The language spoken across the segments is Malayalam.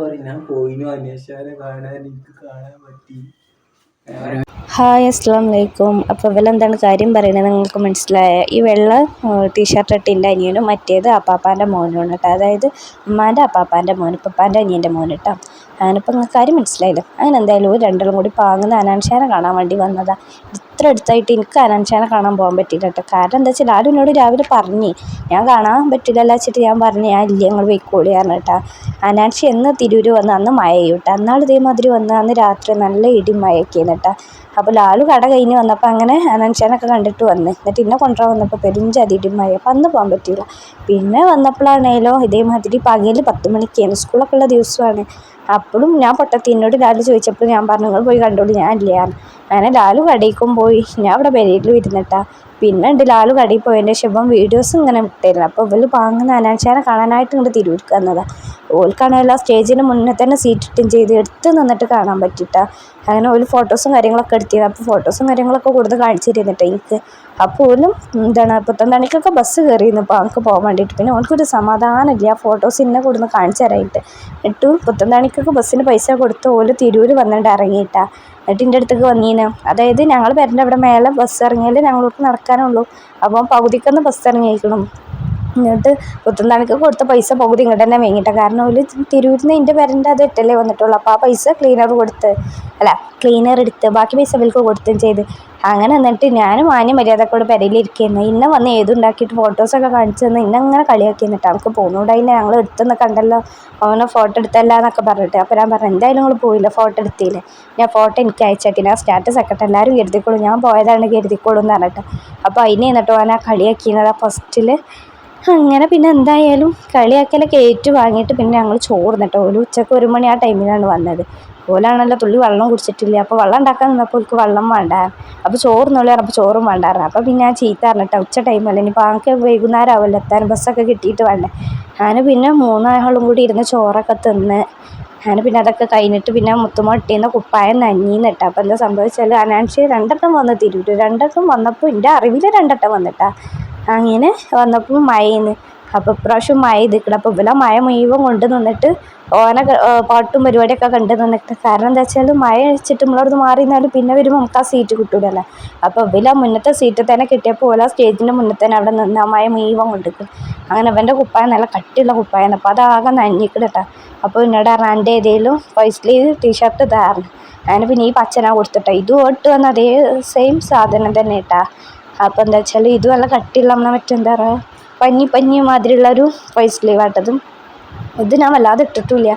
പറയും ഞാൻ പോയിനു അന്വേഷിച്ചാലെ കാണാൻ എനിക്ക് കാണാൻ പറ്റി. ഹായ് അസ്സലാമു അലൈക്കും. അപ്പോൾ ഇവലെന്താണ് കാര്യം പറയുന്നത് നിങ്ങൾക്ക് മനസ്സിലായ? ഈ വെള്ള ടീഷർട്ട് ഇട്ടിൻ്റെ അനിയനും മറ്റേത് അപ്പാപ്പാൻ്റെ മോനുമാണ് കേട്ടോ. അതായത് ഉമ്മാൻ്റെ അപ്പാപ്പാൻ്റെ മോൻ, ഉപ്പാൻ്റെ അനിയൻ്റെ മോൻ കേട്ടോ. അങ്ങനിപ്പോൾ നിങ്ങൾക്ക് കാര്യം മനസ്സിലായില്ലോ. അങ്ങനെ എന്തായാലും രണ്ടാളും കൂടി പാങ്ങുന്ന അനാൻഷാനെ കാണാൻ വേണ്ടി വന്നതാണ്. ഇത്ര അടുത്തായിട്ട് എനിക്ക് അനാൻഷാനെ കാണാൻ പോകാൻ പറ്റില്ല കേട്ടോ. കാരണം എന്താ വെച്ചാൽ ആരും എന്നോട് രാവിലെ പറഞ്ഞ് ഞാൻ കാണാൻ പറ്റില്ലല്ലോ വെച്ചിട്ട് ഞാൻ പറഞ്ഞു ഞാൻ ഇല്ല ഞങ്ങൾ പോയിക്കോളിയാണ് കേട്ടോ. അനാൻഷ എന്ന് തിരൂർ വന്ന് അന്ന് മഴ കേട്ടോ. അന്നാൾ ഇതേമാതിരി വന്ന് അന്ന് രാത്രി നല്ല ഇടി മഴയൊക്കെയാണ് കേട്ടോ. അപ്പോൾ ലാലു കട കഴിഞ്ഞ് വന്നപ്പോൾ അങ്ങനെ അനാൻഷാനൊക്കെ കണ്ടിട്ട് വന്ന് എന്നിട്ട് ഇന്നെ കൊണ്ടുവരാൻ വന്നപ്പോൾ പെരുഞ്ചതി ഇടിമഴ. അപ്പം അന്ന് പോകാൻ പറ്റിയില്ല. പിന്നെ വന്നപ്പോഴാണേലോ ഇതേമാതിരി പകൽ 10 മണിക്കാണ് സ്കൂളൊക്കെ ഉള്ള ദിവസമാണ്. അപ്പോഴും ഞാൻ പൊട്ടത്തിനോട് ലാലു ചോദിച്ചപ്പോൾ ഞാൻ പറഞ്ഞു നിങ്ങൾ പോയി കണ്ടോളൂ ഞാൻ ഇല്ലയാണ്. അങ്ങനെ ലാലു കടയിലേക്കും പോയി. ഞാൻ ഇവിടെ പെരയിലും ഇരുന്നിട്ടാ. പിന്നെ ഉണ്ട് ലാലു കടയിൽ പോയതിൻ്റെ ശേഷം വീഡിയോസും ഇങ്ങനെ വിട്ടായിരുന്നു. അപ്പോൾ ഇവർ പാങ്ങുന്ന അനാൻഷാനെ കാണാനായിട്ട് ഇങ്ങോട്ട് തിരൂർക്ക് വന്നതാണ്. ഓൽക്കാണെല്ലാം സ്റ്റേജിന് മുന്നേ തന്നെ സീറ്റ് ഇട്ടും ചെയ്ത് എടുത്ത് നിന്നിട്ട് കാണാൻ പറ്റിയിട്ടാ. അങ്ങനെ ഒരു ഫോട്ടോസും കാര്യങ്ങളൊക്കെ എടുത്തിയത്. അപ്പോൾ ഫോട്ടോസും കാര്യങ്ങളൊക്കെ കൂടുതൽ കാണിച്ചു തരുന്നിട്ട് എനിക്ക്. അപ്പോൾ ഓലും എന്താണ് പുത്തൻതാണിക്കൊക്കെ ബസ് കയറിയിരുന്നു ഇപ്പോൾ അവർക്ക് പോകാൻ വേണ്ടിയിട്ട്. പിന്നെ ഓൾക്കൊരു സമാധാനമില്ല ആ ഫോട്ടോസ് ഇന്നെ കൊടുന്ന് കാണിച്ചു തരാനായിട്ട്. എന്നിട്ട് പുത്തൻതാണിക്കൊക്കെ ബസ്സിന് പൈസ കൊടുത്ത് ഓല് തിരൂർ വന്നിട്ട് ഇറങ്ങിയിട്ടാ. എന്നിട്ട് എൻ്റെ അടുത്തേക്ക് വന്നീന്. അതായത് ഞങ്ങൾ പേരൻ്റെ അവിടെ മേലെ ബസ് ഇറങ്ങിയാൽ ഞങ്ങളോട്ട് നടക്കാനുള്ളൂ. അപ്പം പകുതിക്കൊന്ന് ബസ് ഇറങ്ങിയിരിക്കണം. എന്നിട്ട് പുത്തൻതാണിക്ക് കൊടുത്ത പൈസ പകുതി ഇങ്ങോട്ട് തന്നെ വാങ്ങിയിട്ടാണ്. കാരണം ഒരു തിരൂരിൽ നിന്ന് എൻ്റെ പേരൻ്റെ അത് ഇട്ടല്ലേ വന്നിട്ടുള്ളൂ. അപ്പോൾ ആ പൈസ ക്ലീനർ എടുത്ത് ബാക്കി പൈസ ഇവർക്ക് കൊടുത്തും ചെയ്ത്. അങ്ങനെ എന്നിട്ട് ഞാനും മര്യാദക്കോട് പെരയിലിരിക്കുന്നു. ഇന്നെ വന്ന് ഏതുണ്ടാക്കിയിട്ട് ഫോട്ടോസൊക്കെ കാണിച്ചു തന്ന് ഇന്നെ അങ്ങനെ കളിയാക്കി എന്നിട്ട് നമുക്ക് പോകുന്നുണ്ടായില്ല ഞങ്ങൾ എടുത്തെന്ന് കണ്ടല്ലോ അവനെ ഫോട്ടോ എടുത്തല്ല എന്നൊക്കെ പറഞ്ഞിട്ട്. അപ്പോൾ ഞാൻ പറഞ്ഞു എന്തായാലും നിങ്ങൾ പോയില്ല ഫോട്ടോ എടുത്തില്ലേ ഞാൻ ഫോട്ടോ എനിക്ക് അയച്ചാക്കി ഞാൻ സ്റ്റാറ്റസ് ആക്കട്ടെ എല്ലാവരും കരുതിക്കോളും ഞാൻ പോയതാണ് കരുതിക്കോളും എന്ന് പറഞ്ഞിട്ട്. അപ്പോൾ അതിനെ എന്നിട്ട് അവനെ കളിയാക്കിയത് ആ ഫസ്റ്റിൽ. അങ്ങനെ പിന്നെ എന്തായാലും കളിയാക്കലൊക്കെ ഏറ്റു വാങ്ങിയിട്ട് പിന്നെ ഞങ്ങൾ ചോറുന്നിട്ടോ. ഒരു ഉച്ചക്ക് 1 മണി ആ ടൈമിലാണ് വന്നത്. ഓലാണല്ലോ തുള്ളി വെള്ളം കുടിച്ചിട്ടില്ല. അപ്പോൾ വെള്ളം ഉണ്ടാക്കാൻ നിന്നപ്പോൾ എനിക്ക് വെള്ളം വേണ്ട. അപ്പോൾ ചോറുന്നുള്ളി പറഞ്ഞപ്പോൾ ചോറും വേണ്ടായിരുന്നു. അപ്പോൾ പിന്നെ ഞാൻ ചീത്ത പറഞ്ഞിട്ടോ ഉച്ച ടൈമല്ല ഇനിയിപ്പോൾ ആൾക്ക് വൈകുന്നേരം ആവുമല്ലോ എത്താൻ ബസ്സൊക്കെ കിട്ടിയിട്ട് വേണ്ടേ. ഞാൻ പിന്നെ 3 ആളും കൂടി ഇരുന്ന് ചോറൊക്കെ തിന്ന്. ഞാൻ പിന്നെ അതൊക്കെ കഴിഞ്ഞിട്ട് പിന്നെ മുത്തുമ്മ ഇട്ടിന്ന് കുപ്പായം നനഞ്ഞിന്നിട്ടാ. അപ്പോൾ എന്താ സംഭവിച്ചാൽ അനാൻഷി 2 വട്ടം വന്ന് തിരൂർ 2 വട്ടം വന്നപ്പോൾ എൻ്റെ അറിവിൽ 2 വട്ടം വന്നിട്ടാ. അങ്ങനെ വന്നപ്പോൾ മഴയെന്ന്. അപ്പോൾ ഇപ്രാവശ്യം മഴ ഇതിക്കണം. അപ്പോൾ ഇവലെ മഴ മുഴുവൻ കൊണ്ട് നിന്നിട്ട് ഓനെ പാട്ടും പരിപാടിയൊക്കെ കണ്ട് നിന്നിട്ട്. കാരണം എന്താ വെച്ചാൽ മഴ വെച്ചിട്ട് നമ്മളവിടുന്ന് മാറി നിന്നാലും പിന്നെ വരുമ്പോൾ നമുക്ക് ആ സീറ്റ് കിട്ടൂലല്ലോ. അപ്പോൾ ഇവല മുന്നത്തെ സീറ്റിൽ തന്നെ കിട്ടിയപ്പോൾ ഓല സ്റ്റേജിൻ്റെ മുന്നിൽ തന്നെ അവിടെ നിന്ന് ആ മഴ മുഴുവൻ കൊണ്ടിരിക്കും. അങ്ങനെ അവൻ്റെ കുപ്പായം നല്ല കട്ടിയുള്ള കുപ്പായാണ്. അപ്പോൾ അതാകെ നനഞ്ഞിക്കണം കേട്ടോ. അപ്പോൾ എന്നോട് പറഞ്ഞാൽ എൻ്റെ ഏതെങ്കിലും ഫൈവ് സ്ലീവ് ടീഷർട്ട് ഇതായിരുന്നു. അങ്ങനെ പിന്നെ ഈ പച്ചനാ കൊടുത്തിട്ടാ. ഇതും ഇട്ട് വന്ന അതേ സെയിം സാധനം തന്നെ കേട്ടാ. അപ്പോൾ എന്താ വെച്ചാൽ ഇത് നല്ല കട്ടിയുള്ള നമ്മളെ മറ്റെന്താ പറയുക പഞ്ഞി മാതിരിയുള്ളൊരു ഫൈവ് സ്ലീവ് ആട്ടതും. ഇത് ഞാൻ വല്ലാതെ ഇട്ടിട്ടില്ല.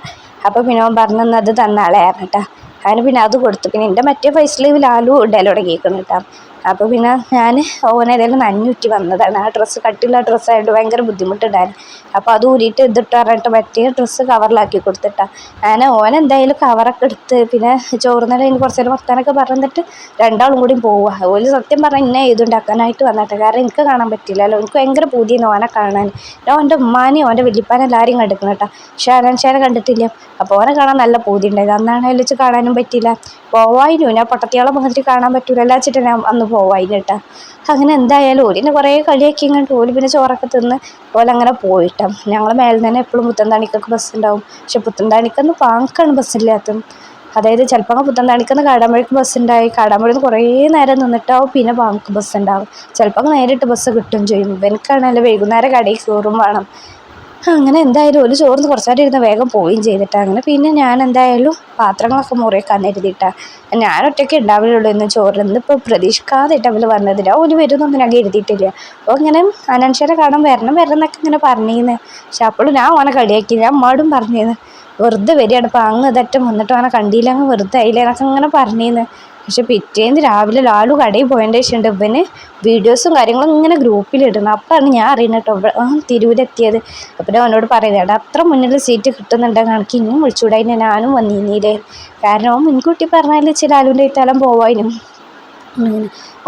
അപ്പോൾ പിന്നെ അവൻ പറഞ്ഞു അത് തന്നാളെ കേട്ടോ. അതിന് പിന്നെ അത് കൊടുത്തു. പിന്നെ എൻ്റെ മറ്റേ ഫൈവ് സ്ലീവ് ലാലു ഇടയിൽ തുടങ്ങിയിരിക്കണം കേട്ടോ. അപ്പോൾ പിന്നെ ഞാൻ ഓനേതായാലും നനഞ്ഞുറ്റി വന്നതാണ്. ആ ഡ്രസ്സ് കട്ടിയുള്ള ഡ്രസ്സായിട്ട് ഭയങ്കര ബുദ്ധിമുട്ടുണ്ടായിരുന്നു. അപ്പോൾ അത് ഊരിയിട്ട് ഇതിട്ട് പറഞ്ഞിട്ട് മറ്റേ ഡ്രസ്സ് കവറിലാക്കി കൊടുത്തിട്ടാണ്. ഞാൻ ഓനെന്തായാലും കവറൊക്കെ എടുത്ത് പിന്നെ ചോറുന്നേരം അതിന് കുറച്ച് നേരം വർത്താനൊക്കെ പറഞ്ഞിട്ട് 2 കൂടി പോവുക. ഓല് സത്യം പറഞ്ഞാൽ ഇന്നെ ഇതുണ്ടാക്കാനായിട്ട് വന്നിട്ട്. കാരണം എനിക്ക് കാണാൻ പറ്റില്ലല്ലോ. എനിക്ക് ഭയങ്കര പൂതിയാണ് ഓനെ കാണാൻ. ഞാൻ ഓൻ്റെ ഉമ്മാനെയും ഓൻ്റെ വല്യപ്പാനെ എല്ലാവരെയും കണ്ടിരിക്കണം കേട്ടോ. പക്ഷേ അനാൻഷാനെ കണ്ടിട്ടില്ല. അപ്പോൾ ഓനെ കാണാൻ നല്ല പൂതി ഉണ്ടായത്. അന്നാണെങ്കിലും വെച്ച് കാണാനും പറ്റിയില്ല. പോവായിരുന്നു ഞാൻ പൊട്ടത്തിയാളെ മുഖത്തിൽ കാണാൻ പറ്റൂലല്ലോ വെച്ചിട്ട് ഞാൻ അന്ന് പോവായിരുന്നു കേട്ടോ. അങ്ങനെ എന്തായാലും ഓലിനെ കുറേ കളിയാക്കി ഇങ്ങോട്ട് ഓല് പിന്നെ ചോറൊക്കെ തിന്ന് ഓലങ്ങനെ പോയിട്ടാ. ഞങ്ങൾ മേലെ തന്നെ എപ്പോഴും പുത്തൻതാണിക്കൊക്കെ ബസ് ഉണ്ടാവും. പക്ഷെ പുത്തൻതാണിക്കൊന്ന് പാങ്കാണ് ബസ്സില്ലാത്തത്. അതായത് ചിലപ്പോൾ പുത്തൻതാണിക്കൊന്ന് കാടാമ്പുഴയ്ക്ക് ബസ് ഉണ്ടായി കാടാമ്പുഴയിൽ നിന്ന് കുറേ നേരം നിന്നിട്ടാവും പിന്നെ പാങ്ക് ബസ് ഉണ്ടാവും. ചിലപ്പോൾ നേരിട്ട് ബസ് കിട്ടും ചെയ്യും. ഇവനക്കാണല്ലോ വൈകുന്നേരം കടയിൽ കയറും വേണം. അങ്ങനെ എന്തായാലും ഒരു ചോറിന് കുറച്ച് നേരം ഇരുന്ന് വേഗം പോവുകയും ചെയ്തിട്ടാണ്. അങ്ങനെ പിന്നെ ഞാൻ എന്തായാലും പാത്രങ്ങളൊക്കെ മുറിയേക്കാൻ കരുതിയിട്ടാണ്. ഞാൻ ഒറ്റയ്ക്ക് ഉണ്ടാവുകയുള്ളൂ ഇന്ന് ചോറിന്. ഇന്നിപ്പോൾ പ്രതീക്ഷിക്കാതെയിട്ട് അവർ വന്നതില്ല. ഓല് വരുന്നൊന്നും ഞാൻ കരുതിയിട്ടില്ല. അപ്പോൾ ഇങ്ങനെ അനാൻഷാനെ കാണാൻ വരണം എന്നൊക്കെ ഇങ്ങനെ പറഞ്ഞിരുന്നു. പക്ഷെ അപ്പോഴും ഞാൻ ഓനെ കളിയാക്കി. ഞാൻ അമ്മയോടും പറഞ്ഞിരുന്നു വെറുതെ വരികയാണ്. അപ്പോൾ അങ്ങ് ഇതറ്റം വന്നിട്ട് ഓനെ കണ്ടില്ല അങ്ങ് വെറുതെ ആയില്ലേ എന്നൊക്കെ ഇങ്ങനെ പറഞ്ഞിരുന്നു. പക്ഷെ പിറ്റേന്ന് രാവിലെ ലാലു കടയിൽ പോയതിൻ്റെ ശേഷം ഇവന് വീഡിയോസും കാര്യങ്ങളും ഇങ്ങനെ ഗ്രൂപ്പിലിടണം. അപ്പോഴാണ് ഞാൻ അറിയുന്നത് കേട്ടോ തിരൂരെത്തിയത്. അപ്പോൾ അവനോട് പറയുന്നത് അത്ര മുന്നിൽ സീറ്റ് കിട്ടുന്നുണ്ടെങ്കിൽ കണക്ക് ഇനിയും വിളിച്ചുകൂടായി ഞാനും വന്നിരുന്നില്ലേ. കാരണം മുൻകൂട്ടി പറഞ്ഞാൽ ചില ലാലുവിൻ്റെ ഇട്ടാലും പോവാനും.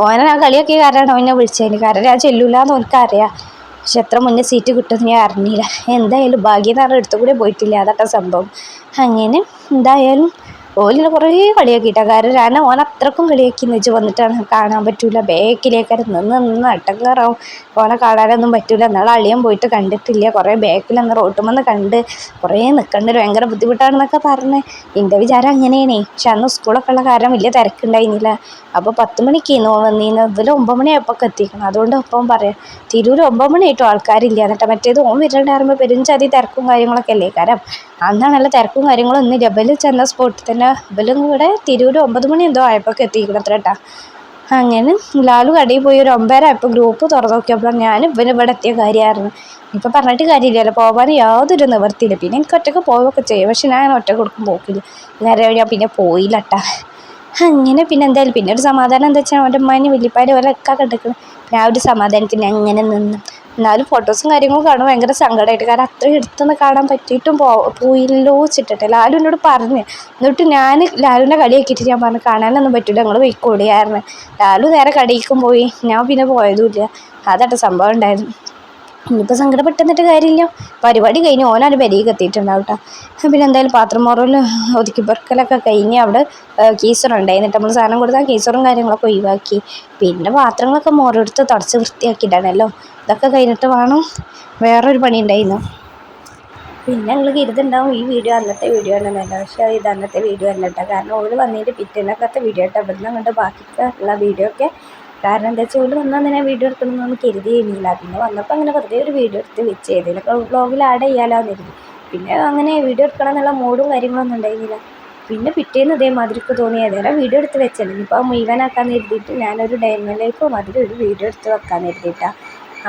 ഓനെ ഞാൻ കളിയാക്കിയ കാരണമാണ് അവനെ വിളിച്ചതിന്. കാരണം ഞാൻ ചെല്ലൂലെന്ന് ഓനക്കറിയാം. പക്ഷെ എത്ര മുന്നേ സീറ്റ് കിട്ടുമെന്ന് ഞാൻ അറിഞ്ഞില്ല. എന്തായാലും ഭാഗ്യം എന്ന് പറഞ്ഞാൽ എടുത്തു കൂടെ പോയിട്ടില്ല. അതൊക്കെ സംഭവം. അങ്ങനെ എന്തായാലും ഓലിനെ കുറേ കളിയാക്കിയിട്ടാണ്. കാരണം ഓൻ അത്രക്കും കളിയാക്കി വെച്ച് വന്നിട്ടാണ് കാണാൻ പറ്റൂല, ബേക്കിലേക്കാരും നിന്ന് അട്ടങ്കറാവും, ഓനെ കാണാനൊന്നും പറ്റൂല. എന്നാലും അളിയൻ പോയിട്ട് കണ്ടിട്ടില്ല, കുറേ ബേക്കിലന്ന് റോട്ടുമെന്ന് കണ്ട് കുറേ നിൽക്കേണ്ടി വരും, ഭയങ്കര ബുദ്ധിമുട്ടാണെന്നൊക്കെ പറഞ്ഞ്. എൻ്റെ വിചാരം അങ്ങനെയാണേ. പക്ഷെ അന്ന് സ്കൂളൊക്കെ ഉള്ള കാരണം വലിയ തിരക്കുണ്ടായിരുന്നില്ല. അപ്പോൾ 10 മണിക്ക് വന്നിരുന്നു, ഇതിൽ 9 മണിയായപ്പോൾ എത്തിക്കണം. അതുകൊണ്ട് ഒപ്പം പറയാം, തിരൂർ 9 മണിയായിട്ടും ആൾക്കാരില്ല. എന്നിട്ട് മറ്റേത് ഓൻ വരുന്നുണ്ടാകുമ്പോൾ പെരുഞ്ചാതി തിരക്കും കാര്യങ്ങളൊക്കെ അല്ലേ കാരണം. അന്നാണ് നല്ല തിരക്കും കാര്യങ്ങളും ഒന്നും ഇല്ല. ഇവല് ചെന്ന സ്പോട്ടിൽ തന്നെ ഇവലും കൂടെ തിരൂർ 9 മണി എന്തോ ആയപ്പോൾ എത്തിക്കണം അത്ര കേട്ടാ. അങ്ങനെ ലാലു കടയിൽ പോയി ഒരു 9:30 ആയപ്പോൾ ഗ്രൂപ്പ് തുറന്നു നോക്കിയപ്പോൾ ഞാൻ ഇവിടെ എത്തിയ കാര്യമായിരുന്നു. ഇപ്പം പറഞ്ഞിട്ട് കാര്യമില്ലല്ലോ, പോകാൻ യാതൊരു നിവർത്തിയില്ല. പിന്നെ എനിക്ക് ഒറ്റയ്ക്ക് പോവുകയൊക്കെ ചെയ്യും, പക്ഷെ ഞാൻ ഒറ്റ കൊടുക്കും പോക്കില്ല. നേരെ ഞാൻ പിന്നെ പോയില്ല കേട്ടാ. അങ്ങനെ പിന്നെ എന്തായാലും പിന്നെ ഒരു സമാധാനം എന്താ വെച്ചാൽ അവൻ്റെ ഉമ്മാനും വലിയപ്പാരും ഓലൊക്കെ കണ്ടിരിക്കണം. പിന്നെ ആ ഒരു സമാധാനത്തിന് അങ്ങനെ നിന്ന്. എന്നാലും ഫോട്ടോസും കാര്യങ്ങളും കാണുമ്പോൾ ഭയങ്കര സങ്കടമായിട്ട്, കാരണം അത്രയും എടുത്തുനിന്ന് കാണാൻ പറ്റിയിട്ടും പോയില്ലോ വെച്ചിട്ടെ. ലാലു എന്നോട് പറഞ്ഞു. എന്നിട്ട് ഞാൻ ലാലുവിൻ്റെ കളിയാക്കിയിട്ട് ഞാൻ പറഞ്ഞു കാണാനൊന്നും പറ്റില്ല, ഞങ്ങൾ പോയിക്കോളിയായിരുന്നു. ലാലു നേരെ കടയിലേക്കും പോയി, ഞാൻ പിന്നെ പോയതുമില്ല. അതാട്ടോ സംഭവം ഉണ്ടായത്. ഇനിയിപ്പോൾ സങ്കടപ്പെട്ടെന്നിട്ട് കാര്യമില്ല, പരിപാടി കഴിഞ്ഞ് ഓനാണ് പെരേക്ക് എത്തിയിട്ടുണ്ടാവും കേട്ടോ. പിന്നെ എന്തായാലും പാത്രം മോറൽ ഒതുക്കി പെറുക്കലൊക്കെ കഴിഞ്ഞ് അവിടെ കീസറുണ്ടായി. എന്നിട്ട് നമ്മൾ സാധനം കൊടുത്താൽ കീസറും കാര്യങ്ങളൊക്കെ ഒഴിവാക്കി. പിന്നെ പാത്രങ്ങളൊക്കെ മോറെടുത്ത് തുടച്ച് വൃത്തിയാക്കിയിട്ടാണല്ലോ. ഇതൊക്കെ കഴിഞ്ഞിട്ട് വേണം വേറൊരു പണി ഉണ്ടായിരുന്നു. പിന്നെ ഞങ്ങൾ കരുതുണ്ടാവും ഈ വീഡിയോ അന്നത്തെ വീഡിയോ ആണെന്നല്ല, പക്ഷേ ഇത് അന്നത്തെ വീഡിയോ അല്ല കേട്ടോ. കാരണം ഓല് വന്നതിൻ്റെ പിറ്റേന്നൊക്കത്തെ വീഡിയോ കേട്ടോ. ഇവിടുന്ന് അങ്ങോട്ട് ബാക്കിയുള്ള വീഡിയോ ഒക്കെ. കാരണം എന്താ വെച്ചാൽ ഓല് വന്നാൽ തന്നെ വീഡിയോ എടുക്കണമെന്നൊന്നും കരുതിയിരുന്നില്ല. പിന്നെ വന്നപ്പോൾ അങ്ങനെ വെറുതെ ഒരു വീഡിയോ എടുത്ത് വെച്ച് ഇതിലൊക്കെ വ്ളോഗിൽ ആഡ് ചെയ്യാമല്ലോ കരുതി. പിന്നെ അങ്ങനെ വീഡിയോ എടുക്കണം എന്നുള്ള മൂഡും കാര്യങ്ങളൊന്നും ഉണ്ടായിരുന്നില്ല. പിന്നെ പിറ്റേന്ന് ഇതേമാതിരിക്ക് തോന്നി ഏതായാലും വീഡിയോ എടുത്ത് വെച്ചല്ലോ, ഇപ്പോൾ മുഴുവനാക്കാന്ന് കരുതിയിട്ട് ഞാനൊരു ഡേ ഇൻ മൈ ലൈഫ് മാതിരി ഒരു വീഡിയോ എടുത്ത് വെക്കാമെന്ന് കരുതിയിട്ടാണ്.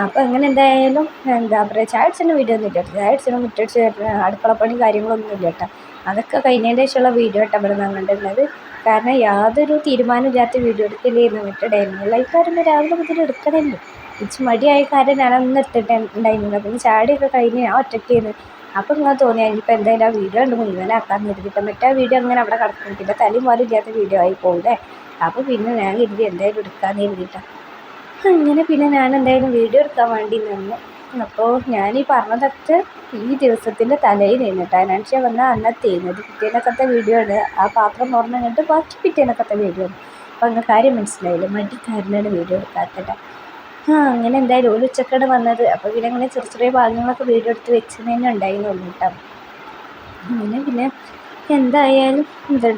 അപ്പോൾ അങ്ങനെ എന്തായാലും എന്താ പറയുക, ചായ അടിച്ചതിൻ്റെ വീഡിയോ ഒന്നും ഇല്ല കേട്ടോ. ചായ അടിച്ചതിന് മുറ്റടിച്ച് അടുക്കളപ്പണി കാര്യങ്ങളൊന്നും ഇല്ല കേട്ടോ. അതൊക്കെ കഴിഞ്ഞതിൻ്റെ ശേഷമുള്ള വീഡിയോ കേട്ടോ ഇവിടെ കണ്ടിട്ടുള്ളത്. കാരണം യാതൊരു തീരുമാനമില്ലാത്ത വീഡിയോ എടുക്കലായിരുന്നു. മറ്റേ ഡേ ഇൻ മൈ ലൈഫ് ആയിരുന്നു രാവിലെ മുതൽ എടുക്കണമല്ലോ. ഇച്ച് മടിയായ കാര്യം ഞാനൊന്നും എടുത്തിട്ടുണ്ടായിരുന്നില്ല. പിന്നെ ചാടിയൊക്കെ കഴിഞ്ഞ് ഞാൻ ഒറ്റയ്ക്കായിരുന്നു. അപ്പോൾ ഇങ്ങനെ തോന്നിയാൽ ഇനിയിപ്പോൾ എന്തായാലും ആ വീഡിയോ ഉണ്ട് മുഴുവനാക്കാമെന്ന് കരുതിയിട്ട്. മറ്റേ വീഡിയോ അങ്ങനെ അവിടെ കിടക്കും, പിന്നെ തലയും പോലും ഇല്ലാത്ത വീഡിയോ ആയി പോകില്ലേ. അപ്പോൾ പിന്നെ ഞാൻ കരുതി എന്തായാലും എടുക്കാമെന്ന് കരുതിയിട്ടാണ്. അങ്ങനെ പിന്നെ ഞാൻ എന്തായാലും വീഡിയോ എടുക്കാൻ വേണ്ടി നിന്നു. അപ്പോൾ ഞാനീ പറഞ്ഞതൊക്കെ ഈ ദിവസത്തിൻ്റെ തലേന്ന് കേട്ടോ. അനാൻഷ്യ വന്നാൽ അന്നത്തേന്ന് ഇത് പിറ്റേന്നൊക്കത്തെ വീഡിയോ ആണ്. ആ പാത്രം തുറന്നിട്ട് ബാക്കി പിറ്റേന്നൊക്കത്തെ വീഡിയോ ആണ്. അപ്പോൾ അങ്ങനെ കാര്യം മനസ്സിലായില്ല, മടിക്കാരനാണ് വീഡിയോ എടുക്കാത്തത്. അങ്ങനെ എന്തായാലും ഒരു ഉച്ചക്കാണ് വന്നത്. അപ്പോൾ പിന്നെ അങ്ങനെ ചെറിയ ചെറിയ ഭാഗങ്ങളൊക്കെ വീഡിയോ എടുത്ത് വെച്ചത് തന്നെ ഉണ്ടായിരുന്നുള്ളൂ കേട്ടോ. അങ്ങനെ പിന്നെ എന്തായാലും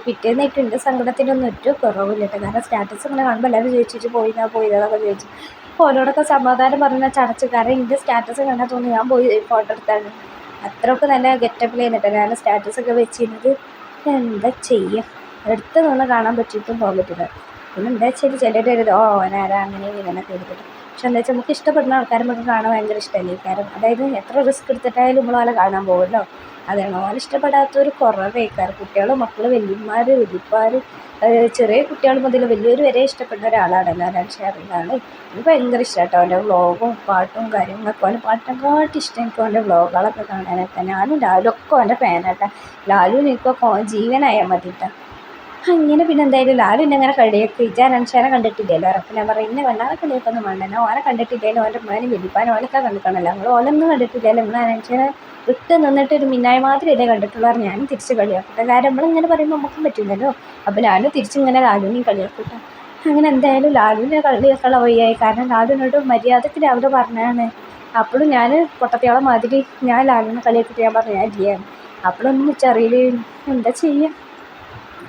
പിറ്റേന്നായിട്ട് എൻ്റെ സങ്കടത്തിനൊന്നും ഒരു കുറവില്ല കേട്ടോ. കാരണം സ്റ്റാറ്റസ് ഇങ്ങനെ കാണുമ്പോൾ എല്ലാവരും ചോദിച്ചിട്ട് പോയതാന്നൊക്കെ ചോദിച്ചു. അപ്പോൾ ഓരോടൊക്കെ സമാധാനം പറഞ്ഞാൽ ചടച്ചു. കാരണം എൻ്റെ സ്റ്റാറ്റസ് കണ്ടാൽ തോന്നി ഞാൻ പോയി ഫോട്ടോ എടുത്താണ്. അത്രയൊക്കെ നല്ല ഗെറ്റപ്പിലായിരുന്നു കേട്ടോ ഞാൻ സ്റ്റാറ്റസൊക്കെ വെച്ചിരുന്നത്. എന്താ ചെയ്യുക, എടുത്ത് നിന്ന് കാണാൻ പറ്റിയിട്ടും പോകാൻ പറ്റില്ല. പിന്നെ എന്താ വെച്ചാൽ ചിലർ ഓനാരാ അങ്ങനെ ഇങ്ങനെയൊക്കെ എടുത്തിട്ട്. പക്ഷെ എന്താ വെച്ചാൽ നമുക്ക് ഇഷ്ടപ്പെടുന്ന ആൾക്കാരെ നമുക്ക് കാണാൻ ഭയങ്കര ഇഷ്ടമല്ലേ. കാരണം അതായത് എത്ര റിസ്ക് എടുത്തിട്ടായാലും നമ്മൾ ഓലെ കാണാൻ പോകുമല്ലോ. അതാണ് ഓലെ ഇഷ്ടപ്പെടാത്തൊരു കുറവേ. കാരണം കുട്ടികൾ, മക്കൾ, വല്യന്മാർ, വലിയപ്പാർ, ചെറിയ കുട്ടികൾ മുതൽ വലിയവർ വരെ ഇഷ്ടപ്പെടുന്ന ഒരാളാണല്ലോ അനാൻഷ്യ അറിയുന്നതാണ്. എനിക്ക് ഭയങ്കര ഇഷ്ടമാണ് കേട്ടോ അവൻ്റെ വ്ളോഗും പാട്ടും കാര്യങ്ങളൊക്കെ. അവൻ്റെ പാട്ടിനെക്കാട്ടും ഇഷ്ടം എനിക്ക് അവൻ്റെ വ്ളോഗുകളൊക്കെ കാണാനൊക്കെ. ഞാനും ലാലുവൊക്കെ അവൻ്റെ ഫാനാട്ടോ. ലാലുവിന് എനിക്കൊക്കെ ജീവനായാൽ മതി കേട്ടോ. അങ്ങനെ പിന്നെ എന്തായാലും ലാലു എന്നെ അങ്ങനെ കളിയൊക്കെ ഇജാൻ അൻഷാനെ കണ്ടിട്ടില്ലല്ലോ. അപ്പം ഞാൻ പറയും ഇന്നെ വല്ലാതെ കളിയൊക്കൊന്നും വേണ്ട, ഞാൻ ഓനെ കണ്ടിട്ടില്ലല്ലോ, ഓൻ്റെ ഉമ്മാനും വലിയപ്പാനും ഓലൊക്കെ കണ്ടിട്ടാണല്ലോ, ഞങ്ങൾ ഓലൊന്നും കണ്ടിട്ടില്ലല്ലോ, നിങ്ങൾ അനൻഷാനെ വിട്ട് നിന്നിട്ട് ഒരു മിന്നായ മാത്രമേ ഇതേ കണ്ടിട്ടുള്ളൂ. ഞാനും തിരിച്ച് കളിയാക്കട്ടെ. കാരണം നമ്മളിങ്ങനെ പറയുമ്പോൾ നമുക്കും പറ്റില്ലല്ലോ. അപ്പോൾ ലാലു തിരിച്ചിങ്ങനെ ലാലുവിനെയും കളിയാക്കട്ടെ. അങ്ങനെ എന്തായാലും ലാലുവിനെ കളിയാക്കാനുള്ള വഴിയായി. കാരണം ലാലുവിനോട് മര്യാദയ്ക്ക് രാവിലെ പറഞ്ഞാണ്. അപ്പോഴും ഞാൻ പൊട്ടത്തിയോളം മാതിരി ഞാൻ ലാലുവിനെ കളിയാക്കിയിട്ട് ഞാൻ പറഞ്ഞു ഞാൻ ഇല്ലയാണ്. അപ്പോഴൊന്നും വെച്ചറിയില്ല എന്താ ചെയ്യുക.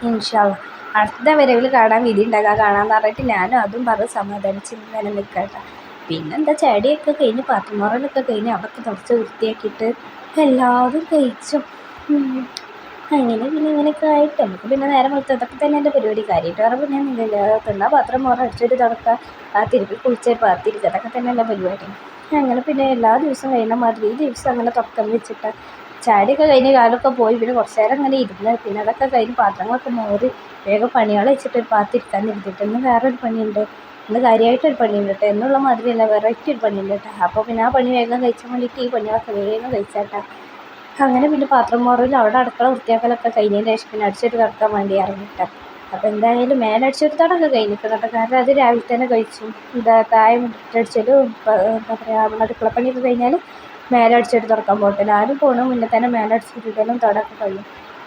ഇൻഷാ അള്ളാ അടുത്ത വരവിൽ കാണാൻ വിധി ഉണ്ടാകാൻ കാണാമെന്ന് പറഞ്ഞിട്ട് ഞാനും അതും പറഞ്ഞ് സമാധാനിച്ച് ഇങ്ങനെ നിൽക്കട്ടെ. പിന്നെന്താ ചെടിയൊക്കെ കഴിഞ്ഞ് പാത്രമുറലൊക്കെ കഴിഞ്ഞ് അതൊക്കെ തുടച്ച് വൃത്തിയാക്കിയിട്ട് എല്ലാവരും കഴിച്ചു. അങ്ങനെ പിന്നെ ഇങ്ങനെയൊക്കെ ആയിട്ട് നമുക്ക് പിന്നെ നേരം വെളുത്ത് അതൊക്കെ തന്നെ എൻ്റെ പരിപാടി. കാര്യമായിട്ട് പറയുമ്പോൾ ഞാൻ ഇല്ലല്ലോ, തിന്നാൽ പാത്രം മുറ അടിച്ചൊരു തുടക്കുക, ആ തിരുപ്പി കുളിച്ച് പാത്തിരിക്കുക, അതൊക്കെ തന്നെ എൻ്റെ പരിപാടി. അങ്ങനെ പിന്നെ എല്ലാ ദിവസവും കഴിയുന്ന മാതിരി ഈ ദിവസം അങ്ങനെ തുറക്കം വെച്ചിട്ട് ചാടിയൊക്കെ കഴിഞ്ഞ് കാലമൊക്കെ പോയി. പിന്നെ കുറച്ച് നേരം അങ്ങനെ ഇരുന്ന് പിന്നെ അതൊക്കെ കഴിഞ്ഞ് പാത്രങ്ങളൊക്കെ മോറി വേഗം പണികൾ വെച്ചിട്ട് ഒരു പാത്തിരിക്കാൻ ഇരുത്തിയിട്ട് ഇന്ന് വേറൊരു പണിയുണ്ട്. ഇന്ന് കാര്യമായിട്ടൊരു പണിയുണ്ട് കേട്ടോ. എന്നുള്ള മാതിരിയല്ല, വെറൈറ്റി ഒരു പണിയുണ്ട് കേട്ടോ. അപ്പോൾ പിന്നെ ആ പണി വേഗം കഴിച്ചാൽ വേണ്ടിയിട്ട് ഈ പണികളൊക്കെ വേഗം കഴിച്ചാട്ടോ. അങ്ങനെ പിന്നെ പാത്രം മോറിൽ അവിടെ അടുക്കള വൃത്തിയാക്കലൊക്കെ കഴിഞ്ഞതിന് ശേഷം പിന്നെ അടിച്ചൊരു കിടക്കാൻ വേണ്ടി ഇറങ്ങിയിട്ടാണ്. അപ്പോൾ എന്തായാലും മേലടിച്ചെടുത്തോടൊക്കെ കഴിഞ്ഞിരിക്കണം കേട്ടോ. കാരണം അത് രാവിലെ തന്നെ കഴിച്ചു. താഴെ മുറ്റടിച്ചലും എന്താ പറയുക അടുക്കളപ്പണിയൊക്കെ കഴിഞ്ഞാൽ മേലടിച്ചെടുത്ത് തുറക്കാൻ പോകട്ടെ. ആരും പോകണം മുന്നേ തന്നെ മേലടിച്ചിട്ടിടലും തൊടൊക്കെ കഴിയും.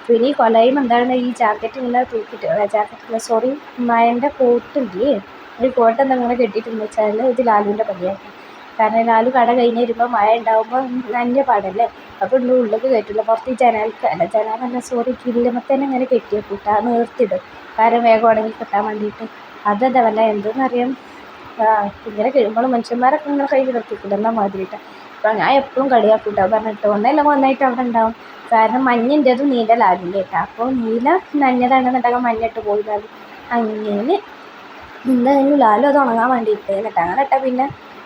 പിന്നെ ഈ കൊലയും എന്താണ് ഈ ജാക്കറ്റ് ഇങ്ങനെ തൂക്കിയിട്ട് ജാക്കറ്റില്ല സോറി മഴൻ്റെ കോട്ടില്ലേ ഒരു കോട്ട് എന്താ ഇങ്ങനെ കെട്ടിയിട്ടെന്ന് വെച്ചാൽ ഇത് ലാലുവിൻ്റെ പണിയാണ്. കാരണം ലാലു കട കഴിഞ്ഞ് വരുമ്പോൾ മഴ ഉണ്ടാകുമ്പോൾ നനഞ്ഞ പാടല്ലേ, അപ്പോൾ ഉള്ളിലേക്ക് കയറ്റില്ല, പുറത്ത് ഈ ജനാലല്ല സോറി കില്ലുമ്മത്തന്നെ ഇങ്ങനെ കെട്ടി കൂട്ടാ നിർത്തിയിടും, കാരണം വേഗം ഉണങ്ങി കിട്ടാൻ വേണ്ടിയിട്ട്. അതെന്താ വല്ല എന്തെന്നറിയാം ഇങ്ങനെ കഴിയുമ്പോൾ മനുഷ്യന്മാരൊക്കെ ഇങ്ങനെ കൈ കിടത്തിക്കിടുന്ന മാതിരിയിട്ട്. അപ്പോൾ ഞാൻ എപ്പോഴും കളിയാക്കൂട്ടോ പറഞ്ഞിട്ട് ഒന്നെല്ലാം ഒന്നായിട്ട് അവിടെ ഉണ്ടാവും. കാരണം മഞ്ഞിൻ്റെതും നീല ലാലിൻ്റെ കേട്ടോ, അപ്പോൾ നീല നനഞ്ഞതാണെന്നുണ്ടെങ്കിൽ മഞ്ഞിട്ട് പോയി ലാലു. അങ്ങനെ എന്തായാലും ലാലു അത് ഉണങ്ങാൻ വേണ്ടിയിട്ട് എന്നിട്ട് അങ്ങനെ ഇട്ടാൽ പിന്നെ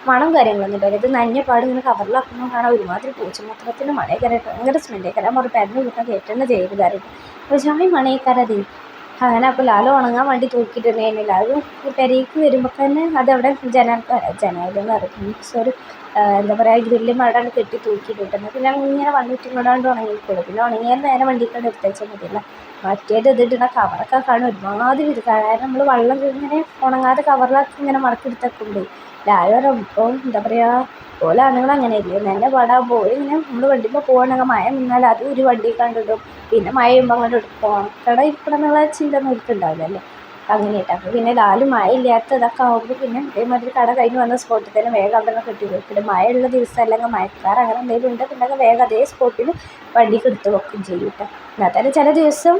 മണം കാര്യങ്ങളൊന്നും ഇല്ല. ഇത് നനഞ്ഞപാട് ഇങ്ങനെ കവറിലാക്കുമ്പോൾ കാണാൻ ഒരുമാതിരി പൂച്ചമൂത്രത്തിൻ്റെ മണയക്കാരായിട്ട് ഭയങ്കര സ്മെല്ലേക്കാരം. ഞാൻ പറഞ്ഞു പെരന്ന് കിട്ടാൻ കയറ്റുന്ന ചെയ്ത് കാര്യം പക്ഷേ മണയക്കാരത് അങ്ങനെ. അപ്പോൾ ലാലു ഉണങ്ങാൻ വേണ്ടി തൂക്കിയിട്ടുണ്ടെങ്കിൽ ലാലു പെരയ്ക്ക് വരുമ്പോൾ തന്നെ അതവിടെ ജനാലെന്ന് പറയും സോറി എന്താ പറയുക ഗ്രില്ലും അവിടെ കെട്ടി തൂക്കിയിട്ടുണ്ട്. പിന്നെ ഇങ്ങനെ വന്നിട്ട് ഇങ്ങോട്ടാണ്ട് ഉണങ്ങിക്കോളും. പിന്നെ ഉണങ്ങിയാൽ നേരെ വണ്ടിക്കാണ്ട് എടുത്തേച്ചാൽ മതിയല്ല. മറ്റേത് ഇതിട്ടുന്ന കവറൊക്കെ കാണും ഒരുമാതിരി ഇത്, കാരണം നമ്മൾ വെള്ളം ഇങ്ങനെ ഉണങ്ങാതെ കവറിലൊക്കെ ഇങ്ങനെ മടക്കിയെടുത്തൊക്കെ ലാലും ഇപ്പോൾ എന്താ പറയുക ഓരോ ആണുങ്ങൾ അങ്ങനെയല്ലേ നല്ല പാടാൻ പോയി ഇങ്ങനെ നമ്മൾ വണ്ടിമ്പോൾ പോകണമെങ്കിൽ മഴ നിന്നാൽ അത് ഒരു വണ്ടി കണ്ടിടും, പിന്നെ മഴ ചെയ്യുമ്പോൾ അങ്ങോട്ട് എടുക്കും കട ഇരിക്കണം എന്നുള്ള ചിന്ത ഒന്നും എടുക്കുന്നുണ്ടാവില്ലല്ലേ. അങ്ങനെയായിട്ട് അപ്പോൾ പിന്നെ ലാലും മഴ ഇല്ലാത്തതൊക്കെ ആകുമ്പോൾ പിന്നെ ഇതേമാതിരി കട കഴിഞ്ഞ് വന്ന സ്പോട്ടിൽ തന്നെ വേഗം അവിടെ നിന്ന് കെട്ടി വെക്കും. മഴയുള്ള ദിവസം അല്ലെങ്കിൽ മഴക്കാർ അങ്ങനെ എന്തെങ്കിലും ഉണ്ടെന്നുണ്ടെങ്കിൽ വേഗം അതേ സ്പോട്ടിൽ വണ്ടിക്ക് എടുത്ത് വെക്കും ചെയ്യും കേട്ടോ. എന്നാൽ തന്നെ ചില ദിവസം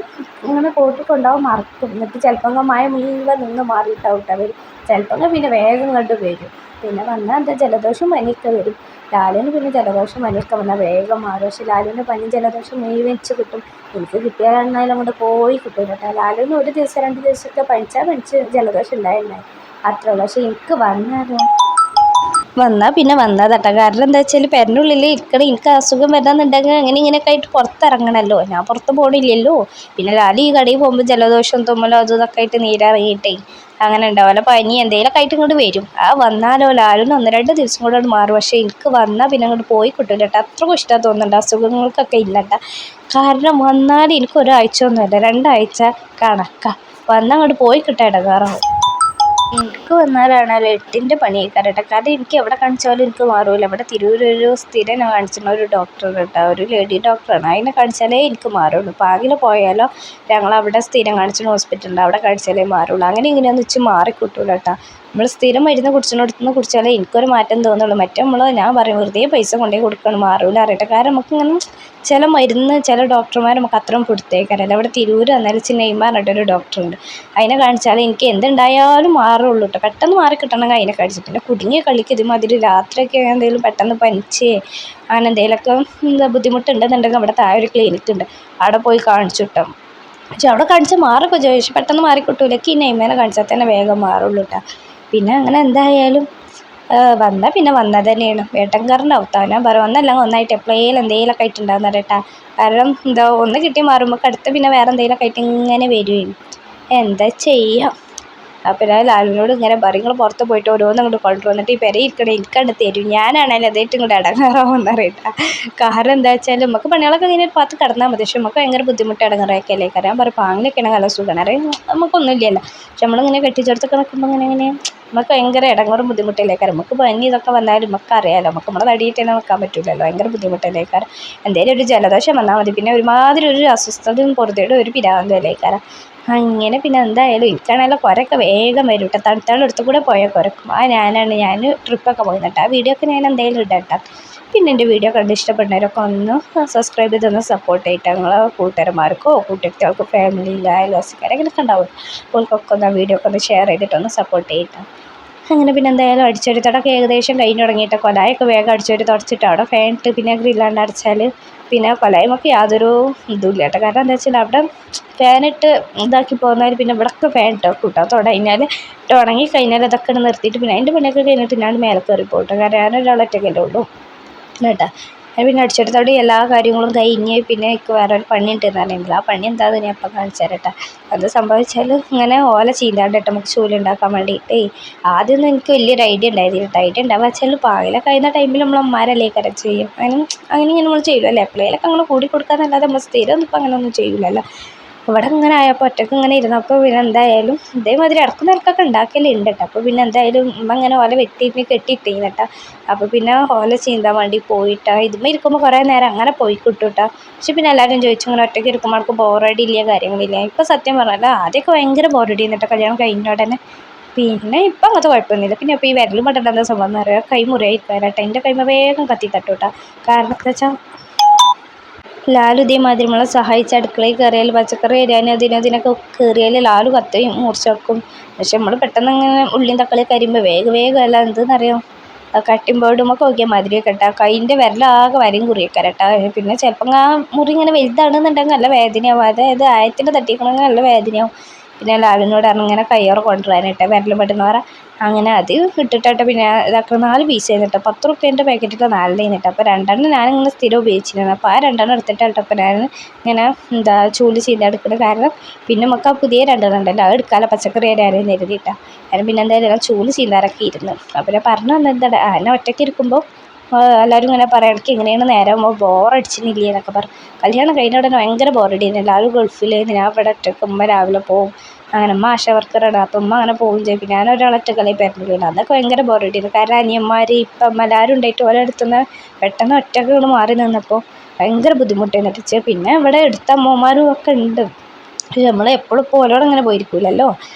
ഇങ്ങനെ കോട്ടി കൊണ്ടുപോകാൻ മറക്കും, എന്നിട്ട് ചിലപ്പോൾ മഴ മുഴുവൻ നിന്ന് മാറിയിട്ടാവും അവർ, ചിലപ്പോൾ പിന്നെ വേഗം കണ്ട് വരും. പിന്നെ വന്നാൽ എന്താ ജലദോഷം പനിയൊക്കെ വരും. ലാലുവിന് പിന്നെ ജലദോഷം പനിയൊക്കെ വന്നാൽ വേഗം മാറും. പക്ഷേ ലാലുവിൻ്റെ പനി ജലദോഷം വെച്ച് കിട്ടും. എനിക്ക് കിട്ടിയാലെന്നാലും അങ്ങോട്ട് പോയി കിട്ടും കേട്ടോ. ലാലുവിന് ഒരു ദിവസം 2 ദിവസമൊക്കെ പനിച്ച് ജലദോഷം ഉണ്ടായിട്ടുണ്ടായി അത്രേ ഉള്ളൂ. പക്ഷേ എനിക്ക് വന്നാൽ പിന്നെ വന്നതട്ടെ. കാരണം എന്താ വെച്ചാൽ പെരൻ്റെ ഉള്ളിൽ ഇരിക്കണം, എനിക്ക് അസുഖം വരാമെന്നുണ്ടെങ്കിൽ അങ്ങനെ ഇങ്ങനെയൊക്കെ ആയിട്ട് പുറത്തിറങ്ങണമല്ലോ, ഞാൻ പുറത്ത് പോകണില്ലല്ലോ. പിന്നെ ലാലി ഈ കടയിൽ പോകുമ്പോൾ ജലദോഷം തുമ്മലോ അതും ഇതൊക്കെ ആയിട്ട് നീരിറങ്ങിയിട്ടേ അങ്ങനെ ഉണ്ടാവുമല്ലോ പനി എന്തെങ്കിലുമൊക്കെ ആയിട്ട് ഇങ്ങോട്ട് വരും. ആ വന്നാലോ ലാലിന് 1-2 ദിവസം കൂടെ മാറും. പക്ഷേ എനിക്ക് വന്നാൽ പിന്നെ അങ്ങോട്ട് പോയി കിട്ടില്ല കേട്ടോ. അത്രക്കും ഇഷ്ടമാണ് തോന്നുന്നുണ്ട്, അസുഖങ്ങൾക്കൊക്കെ ഇല്ല കേട്ടോ. കാരണം വന്നാൽ എനിക്ക് ഒരാഴ്ച ഒന്നുമല്ല 2 ആഴ്ച കണക്കാ, വന്നാൽ അങ്ങോട്ട് പോയി കിട്ടാൻ ഇടങ്ങാറാവും. എനിക്ക് വന്നാലാണല്ലോ 8ൻ്റെ പണിയേക്കാറ് കേട്ടോ. കാരണം എനിക്ക് എവിടെ കാണിച്ചാലും എനിക്ക് മാറില്ല. ഇവിടെ തിരൂരൊരു സ്ഥിരം ഞാൻ കാണിച്ചിരുന്ന ഒരു ഡോക്ടർ കേട്ടോ, ഒരു ലേഡി ഡോക്ടറാണ്. അതിനെ കാണിച്ചാലേ എനിക്ക് മാറുള്ളൂ. പാകിൽ പോയാലോ ഞങ്ങളവിടെ സ്ഥിരം കാണിച്ചിരുന്ന ഹോസ്പിറ്റലുണ്ട്, അവിടെ കാണിച്ചാലേ മാറുള്ളൂ. അങ്ങനെ ഇങ്ങനെയൊന്നും വെച്ച് മാറിക്കിട്ടൂല കേട്ടോ. നമ്മൾ സ്ഥിരം മരുന്ന് കുടിച്ചിടത്തുനിന്ന് കുടിച്ചാലേ എനിക്കൊരു മാറ്റം തോന്നുള്ളൂ. മറ്റേ ഞാൻ പറയും വെറുതെ പൈസ കൊണ്ടുപോയി കൊടുക്കണം മാറൂല അറിയട്ടെ. കാരണം നമുക്കിങ്ങനെ ചില മരുന്ന് ചില ഡോക്ടർമാർ നമുക്ക് അത്രയും കൊടുത്തേക്കാരല്ല. ഇവിടെ തിരൂർ എന്നാലും നെയ്മ പറഞ്ഞിട്ടൊരു ഡോക്ടറുണ്ട്, അതിനെ കാണിച്ചാൽ എനിക്ക് എന്തുണ്ടായാലും മാറുള്ളൂ കേട്ടോ. പെട്ടെന്ന് മാറി കിട്ടണമെങ്കിൽ അതിനെ കാണിച്ചു. പിന്നെ കുടുങ്ങിയ കളിക്ക് ഇതുമാതിരി രാത്രിയൊക്കെ എന്തെങ്കിലും പെട്ടെന്ന് പനിച്ചേ അങ്ങനെ എന്തെങ്കിലുമൊക്കെ ബുദ്ധിമുട്ടുണ്ടെന്നുണ്ടെങ്കിൽ അവിടെ താഴെ ഒരു ക്ലിനിക്ക് ഉണ്ട്, അവിടെ പോയി കാണിച്ചു കിട്ടും. പക്ഷെ അവിടെ കാണിച്ചാൽ മാറൊക്കെ ചോദിച്ചു പെട്ടെന്ന് മാറിക്കിട്ടൂലേക്ക് ഈ നെയ്മേനെ കാണിച്ചാൽ തന്നെ വേഗം മാറുള്ളൂ കേട്ടോ. പിന്നെ അങ്ങനെ എന്തായാലും വന്നാൽ പിന്നെ വന്നാൽ തന്നെയാണ് വേട്ടൻകാരൻ്റെ അവത്താവ്. ഞാൻ പറയും ഒന്നല്ലെങ്കിൽ ഒന്നായിട്ട് എപ്പോഴേലും എന്തെങ്കിലുമൊക്കെ ആയിട്ടുണ്ടാകുന്ന കേട്ടോ. കാരണം എന്താ ഒന്ന് കിട്ടി മാറുമ്പോൾ അടുത്ത് പിന്നെ വേറെ എന്തെങ്കിലുമൊക്കെ ആയിട്ട് ഇങ്ങനെ വരികയും എന്താ ചെയ്യാം. അപ്പോൾ ഞാൻ ലാലിനോട് ഇങ്ങനെ പറയും നിങ്ങൾ പുറത്ത് പോയിട്ട് ഓരോന്നും അങ്ങോട്ട് കൊണ്ടുവന്നിട്ട് ഈ പെരയിൽ ഇരിക്കണേ എനിക്കണ്ട് തരും, ഞാനാണേലും അതായിട്ട് ഇങ്ങോട്ട് ഇടങ്ങാറാവുമെന്നറിയട്ടാ. കാരണം എന്താ വെച്ചാൽ നമുക്ക് പണികളൊക്കെ ഇങ്ങനെ പാത്ത് കിടന്നാൽ മതി, പക്ഷെ നമുക്ക് ഭയങ്കര ബുദ്ധിമുട്ട് ഇടങ്ങാറൊക്കെയല്ലേ. കാരണം ഞാൻ പറയും പാങ്ങിലൊക്കെയാണ് നല്ല സുഖമാണ് അറിയാം, നമുക്കൊന്നുമില്ലല്ലോ. പക്ഷെ നമ്മളിങ്ങനെ കെട്ടിച്ചെടുത്തൊക്കെ നിൽക്കുമ്പോൾ ഇങ്ങനെ നമുക്ക് ഭയങ്കര ഇടങ്ങാറും ബുദ്ധിമുട്ടല്ലേ. കാരണം നമുക്ക് പനി ഇതൊക്കെ വന്നാലും നമുക്ക് അറിയാമല്ലോ, നമുക്ക് നമ്മുടെ തടിയിട്ട് തന്നെ നിൽക്കാൻ പറ്റില്ലല്ലോ, ഭയങ്കര ബുദ്ധിമുട്ടല്ലേ. കാരണം എന്തെങ്കിലും ഒരു ജലദോഷം വന്നാൽ മതി, പിന്നെ ഒരുമാതിരി ഒരു അസ്വസ്ഥതയും പുറത്തേടെ ഒരു പിരാന്തല്ലേ. കാരണം അങ്ങനെ പിന്നെ എന്തായാലും എനിക്കാണെങ്കിലും കുരയൊക്കെ വേഗം വരും കേട്ടോ. തണുത്താളുടെ അടുത്ത് കൂടെ പോയാൽ കുരക്കും. ഞാൻ ട്രിപ്പൊക്കെ പോയി കേട്ടോ. ആ വീഡിയോ ഒക്കെ ഞാൻ എന്തായാലും ഇടാം കേട്ടോ. പിന്നെ എൻ്റെ വീഡിയോ കണ്ട് ഇഷ്ടപ്പെടുന്നവരൊക്കെ ഒന്ന് സബ്സ്ക്രൈബ് ചെയ്തൊന്ന് സപ്പോർട്ട് ചെയ്തിട്ട് നിങ്ങളെ കൂട്ടുകാരന്മാർക്കോ കുട്ടികൾക്കോ ഫാമിലിയിലോ അയൽവാസിക്കാരെങ്കിലൊക്കെ ഉണ്ടാവും, അവർക്കൊക്കെ ഒന്ന് ആ വീഡിയോ ഒക്കെ ഒന്ന് ഷെയർ ചെയ്തിട്ടൊന്ന് സപ്പോർട്ട് ചെയ്തിട്ട്. അങ്ങനെ പിന്നെ എന്തായാലും അടിച്ചൊരു തുടക്കം ഏകദേശം കഴിഞ്ഞ് തുടങ്ങിയിട്ട് കൊലായൊക്കെ വേഗം അടിച്ചൊരു തുടച്ചിട്ട് അവിടെ ഫാനിട്ട് പിന്നെ ഗ്രില്ലാണ്ട് അടിച്ചാൽ പിന്നെ കൊലായ്മൊക്കെ യാതൊരു ഇതുമില്ല കേട്ടോ. കാരണം എന്താ വെച്ചാൽ അവിടെ ഫാനിട്ട് ഇതാക്കി പോകുന്നവർ പിന്നെ ഇവിടെയൊക്കെ ഫാൻ ഇട്ടോ കൂട്ടാൻ തുടങ്ങിയാൽ ഉണങ്ങി കഴിഞ്ഞാൽ അതൊക്കെ നിർത്തിയിട്ട് പിന്നെ അതിൻ്റെ പണിയൊക്കെ കഴിഞ്ഞിട്ട് ഞാൻ മേലെ കയറി പോകട്ടെ. കാരണം ഞാനൊരാളൊറ്റയ്ക്കല്ലേ ഉള്ളൂ കേട്ടോ. ഞാൻ പിന്നെ അടിച്ചെടുത്തോടെ എല്ലാ കാര്യങ്ങളും കഴിഞ്ഞ് പിന്നെ എനിക്ക് വേറെ ഒരു പണി ഉണ്ടെന്ന് അറിയില്ല. ആ പണി എന്താണെന്ന് ഞാൻ അപ്പം കാണിച്ചു തരാം കേട്ടോ. അത് സംഭവിച്ചാൽ ഇങ്ങനെ ഓല ചീന്താണ്ട് കേട്ടോ നമുക്ക് ചൂല് ഉണ്ടാക്കാൻ വേണ്ടിയിട്ടേ. ആദ്യമൊന്നും എനിക്ക് വലിയൊരു ഐഡിയ ഉണ്ടായിരുന്നില്ല കേട്ടോ. ഐഡിയ ഉണ്ടാവുക വെച്ചാൽ പാകിലൊക്കെ കഴിയുന്ന ടൈമിൽ നമ്മൾ അമ്മമാരല്ലേ കരം ചെയ്യും, അങ്ങനെ ഇങ്ങനെ നമ്മൾ ചെയ്യില്ലല്ലോ. എപ്പോഴേലൊക്കെ അങ്ങനെ കൂടി കൊടുക്കാന്നല്ലാതെ നമ്മൾ സ്ഥിരം ഒന്നും ഇപ്പം അങ്ങനെ ഒന്നും ചെയ്യില്ലല്ലോ. ഇവിടെ ഇങ്ങനെ ആയപ്പോൾ ഒറ്റയ്ക്ക് ഇങ്ങനെ ഇരുന്നപ്പോൾ പിന്നെ എന്തായാലും ഇതേമാതിരി ഇടക്കും നിലക്കൊക്കെ ഉണ്ടാക്കലുണ്ട് കേട്ടോ. അപ്പോൾ പിന്നെ എന്തായാലും ഉമ്മ ഇങ്ങനെ ഓല കെട്ടിയിട്ടീന് കേട്ടോ. അപ്പോൾ പിന്നെ ഓല ചീന്താൻ വേണ്ടി പോയിട്ടാ ഇതുമ്മ ഇരിക്കുമ്പോൾ കുറേ നേരം അങ്ങനെ പോയി കിട്ടും കേട്ടോ. പക്ഷെ പിന്നെ എല്ലാവരും ചോദിച്ചു ഇങ്ങനെ ഒറ്റയ്ക്ക് ഇരിക്കുമ്പോൾ അവർക്ക് ബോറടി ഇല്ല കാര്യങ്ങളില്ല. ഇപ്പോൾ സത്യം പറഞ്ഞാൽ ആദ്യമൊക്കെ ഭയങ്കര ബോറടി എന്നിട്ട് കല്യാണം കഴിഞ്ഞ ഉടനെ. പിന്നെ ഇപ്പം അങ്ങനത്തെ കുഴപ്പമൊന്നുമില്ല. പിന്നെ ഇപ്പോൾ ഈ വിരലും പെട്ടെന്ന് എന്താ സംഭവം എന്ന് പറയുക, കൈ മുറിയായിരിക്കാനായിട്ട് എൻ്റെ കൈമ വേഗം കത്തി തട്ടൂട്ടാ. കാരണം എന്താ വെച്ചാൽ ലാലു ഇതേമാതിരി നമ്മളെ സഹായിച്ച് അടുക്കളയിൽ കയറിയാൽ പച്ചക്കറി അരിയാനും അതിനൊക്കെ കയറിയാൽ ലാലു കത്തയും മൂർച്ച വെക്കും. പക്ഷെ നമ്മൾ പെട്ടെന്ന് ഇങ്ങനെ ഉള്ളിയും തക്കാളിയൊക്കെ അരിയുമ്പോൾ വേഗം അല്ല എന്തെന്നറിയാം കട്ടിങ് ബോർഡുമൊക്കെ നോക്കിയാൽ മാതിരിയൊക്കെ ഇട്ടാ കൈൻ്റെ വിരലാകെ വരയും കുറിയൊക്കെ ഇട്ടാ. പിന്നെ ചിലപ്പം ആ മുറി ഇങ്ങനെ വലുതാണെന്നുണ്ടെങ്കിൽ നല്ല വേദനയാവും. അതായത് ആയത്തിൻ്റെ തട്ടിക്കണമെങ്കിൽ നല്ല വേദനയാവും. പിന്നെ ലാലുവിനോട് ഇങ്ങനെ കയ്യോറ് കൊണ്ടുവരാനായിട്ട് വിരലും പെട്ടെന്ന് പറ അങ്ങനെ അത് ഇട്ടിട്ടായിട്ട് പിന്നെ ഇതാക്കുക 4 പീസ് കഴിഞ്ഞിട്ട് 10 റുപ്യേൻ്റെ പാക്കറ്റിൽ 4 കഴിഞ്ഞിട്ട്. അപ്പോൾ 2 ഞാനിങ്ങനെ സ്ഥിരം ഉപയോഗിച്ചിരുന്നു. അപ്പോൾ ആ 2 എടുത്തിട്ടായിട്ട് അപ്പോൾ ഞാൻ ഇങ്ങനെ ചൂല് ചെയ്തെടുക്കുന്നത്. കാരണം പിന്നെ നമുക്ക് ആ പുതിയ 2 ഉണ്ടല്ലോ അത് എടുക്കാതെ പച്ചക്കറി ആരെയും എഴുതിയിട്ടാണ്. കാരണം പിന്നെ എന്തായാലും ചൂല് ചെയ്താറൊക്കെ ഇരുന്നു. അപ്പോൾ ഞാൻ പറഞ്ഞു എന്താ എന്നെ ഒറ്റയ്ക്ക് ഇരിക്കുമ്പോൾ എല്ലാവരും ഇങ്ങനെ പറയാം എനിക്ക് ഇങ്ങനെയാണ് നേരം ബോറടിച്ചിട്ടില്ലേ എന്നൊക്കെ പറഞ്ഞു. കല്യാണം കഴിഞ്ഞ ഉടനെ ഭയങ്കര ബോറടിയായിരുന്നു. എല്ലാവരും ഗൾഫിൽ, ഞാൻ ഇവിടെ ഒറ്റയ്ക്ക്. ഉമ്മ രാവിലെ പോവും, അങ്ങനെ ഉമ്മ ആശാ വർക്കറാണ്. അപ്പം ഉമ്മ അങ്ങനെ പോവും ചെയ്യും. പിന്നെ ഞാൻ ഒരാളൊറ്റക്കളി പെരണ്ടില്ല. അതൊക്കെ ഭയങ്കര ബോറടിയായിരുന്നു. കാരണം അനിയന്മാർ ഇപ്പം എല്ലാവരും ഉണ്ടായിട്ട് ഓരോ അടുത്തുനിന്ന് പെട്ടെന്ന് ഒറ്റകൾ മാറി നിന്നപ്പോൾ ഭയങ്കര ബുദ്ധിമുട്ടായിരുന്നു. പിന്നെ ഇവിടെ എടുത്ത അമ്മമാരും ഒക്കെ ഉണ്ട്. പക്ഷെ നമ്മൾ എപ്പോഴും ഇപ്പോൾ ഓരോടെ ഇങ്ങനെ പോയിരിക്കില്ലല്ലോ.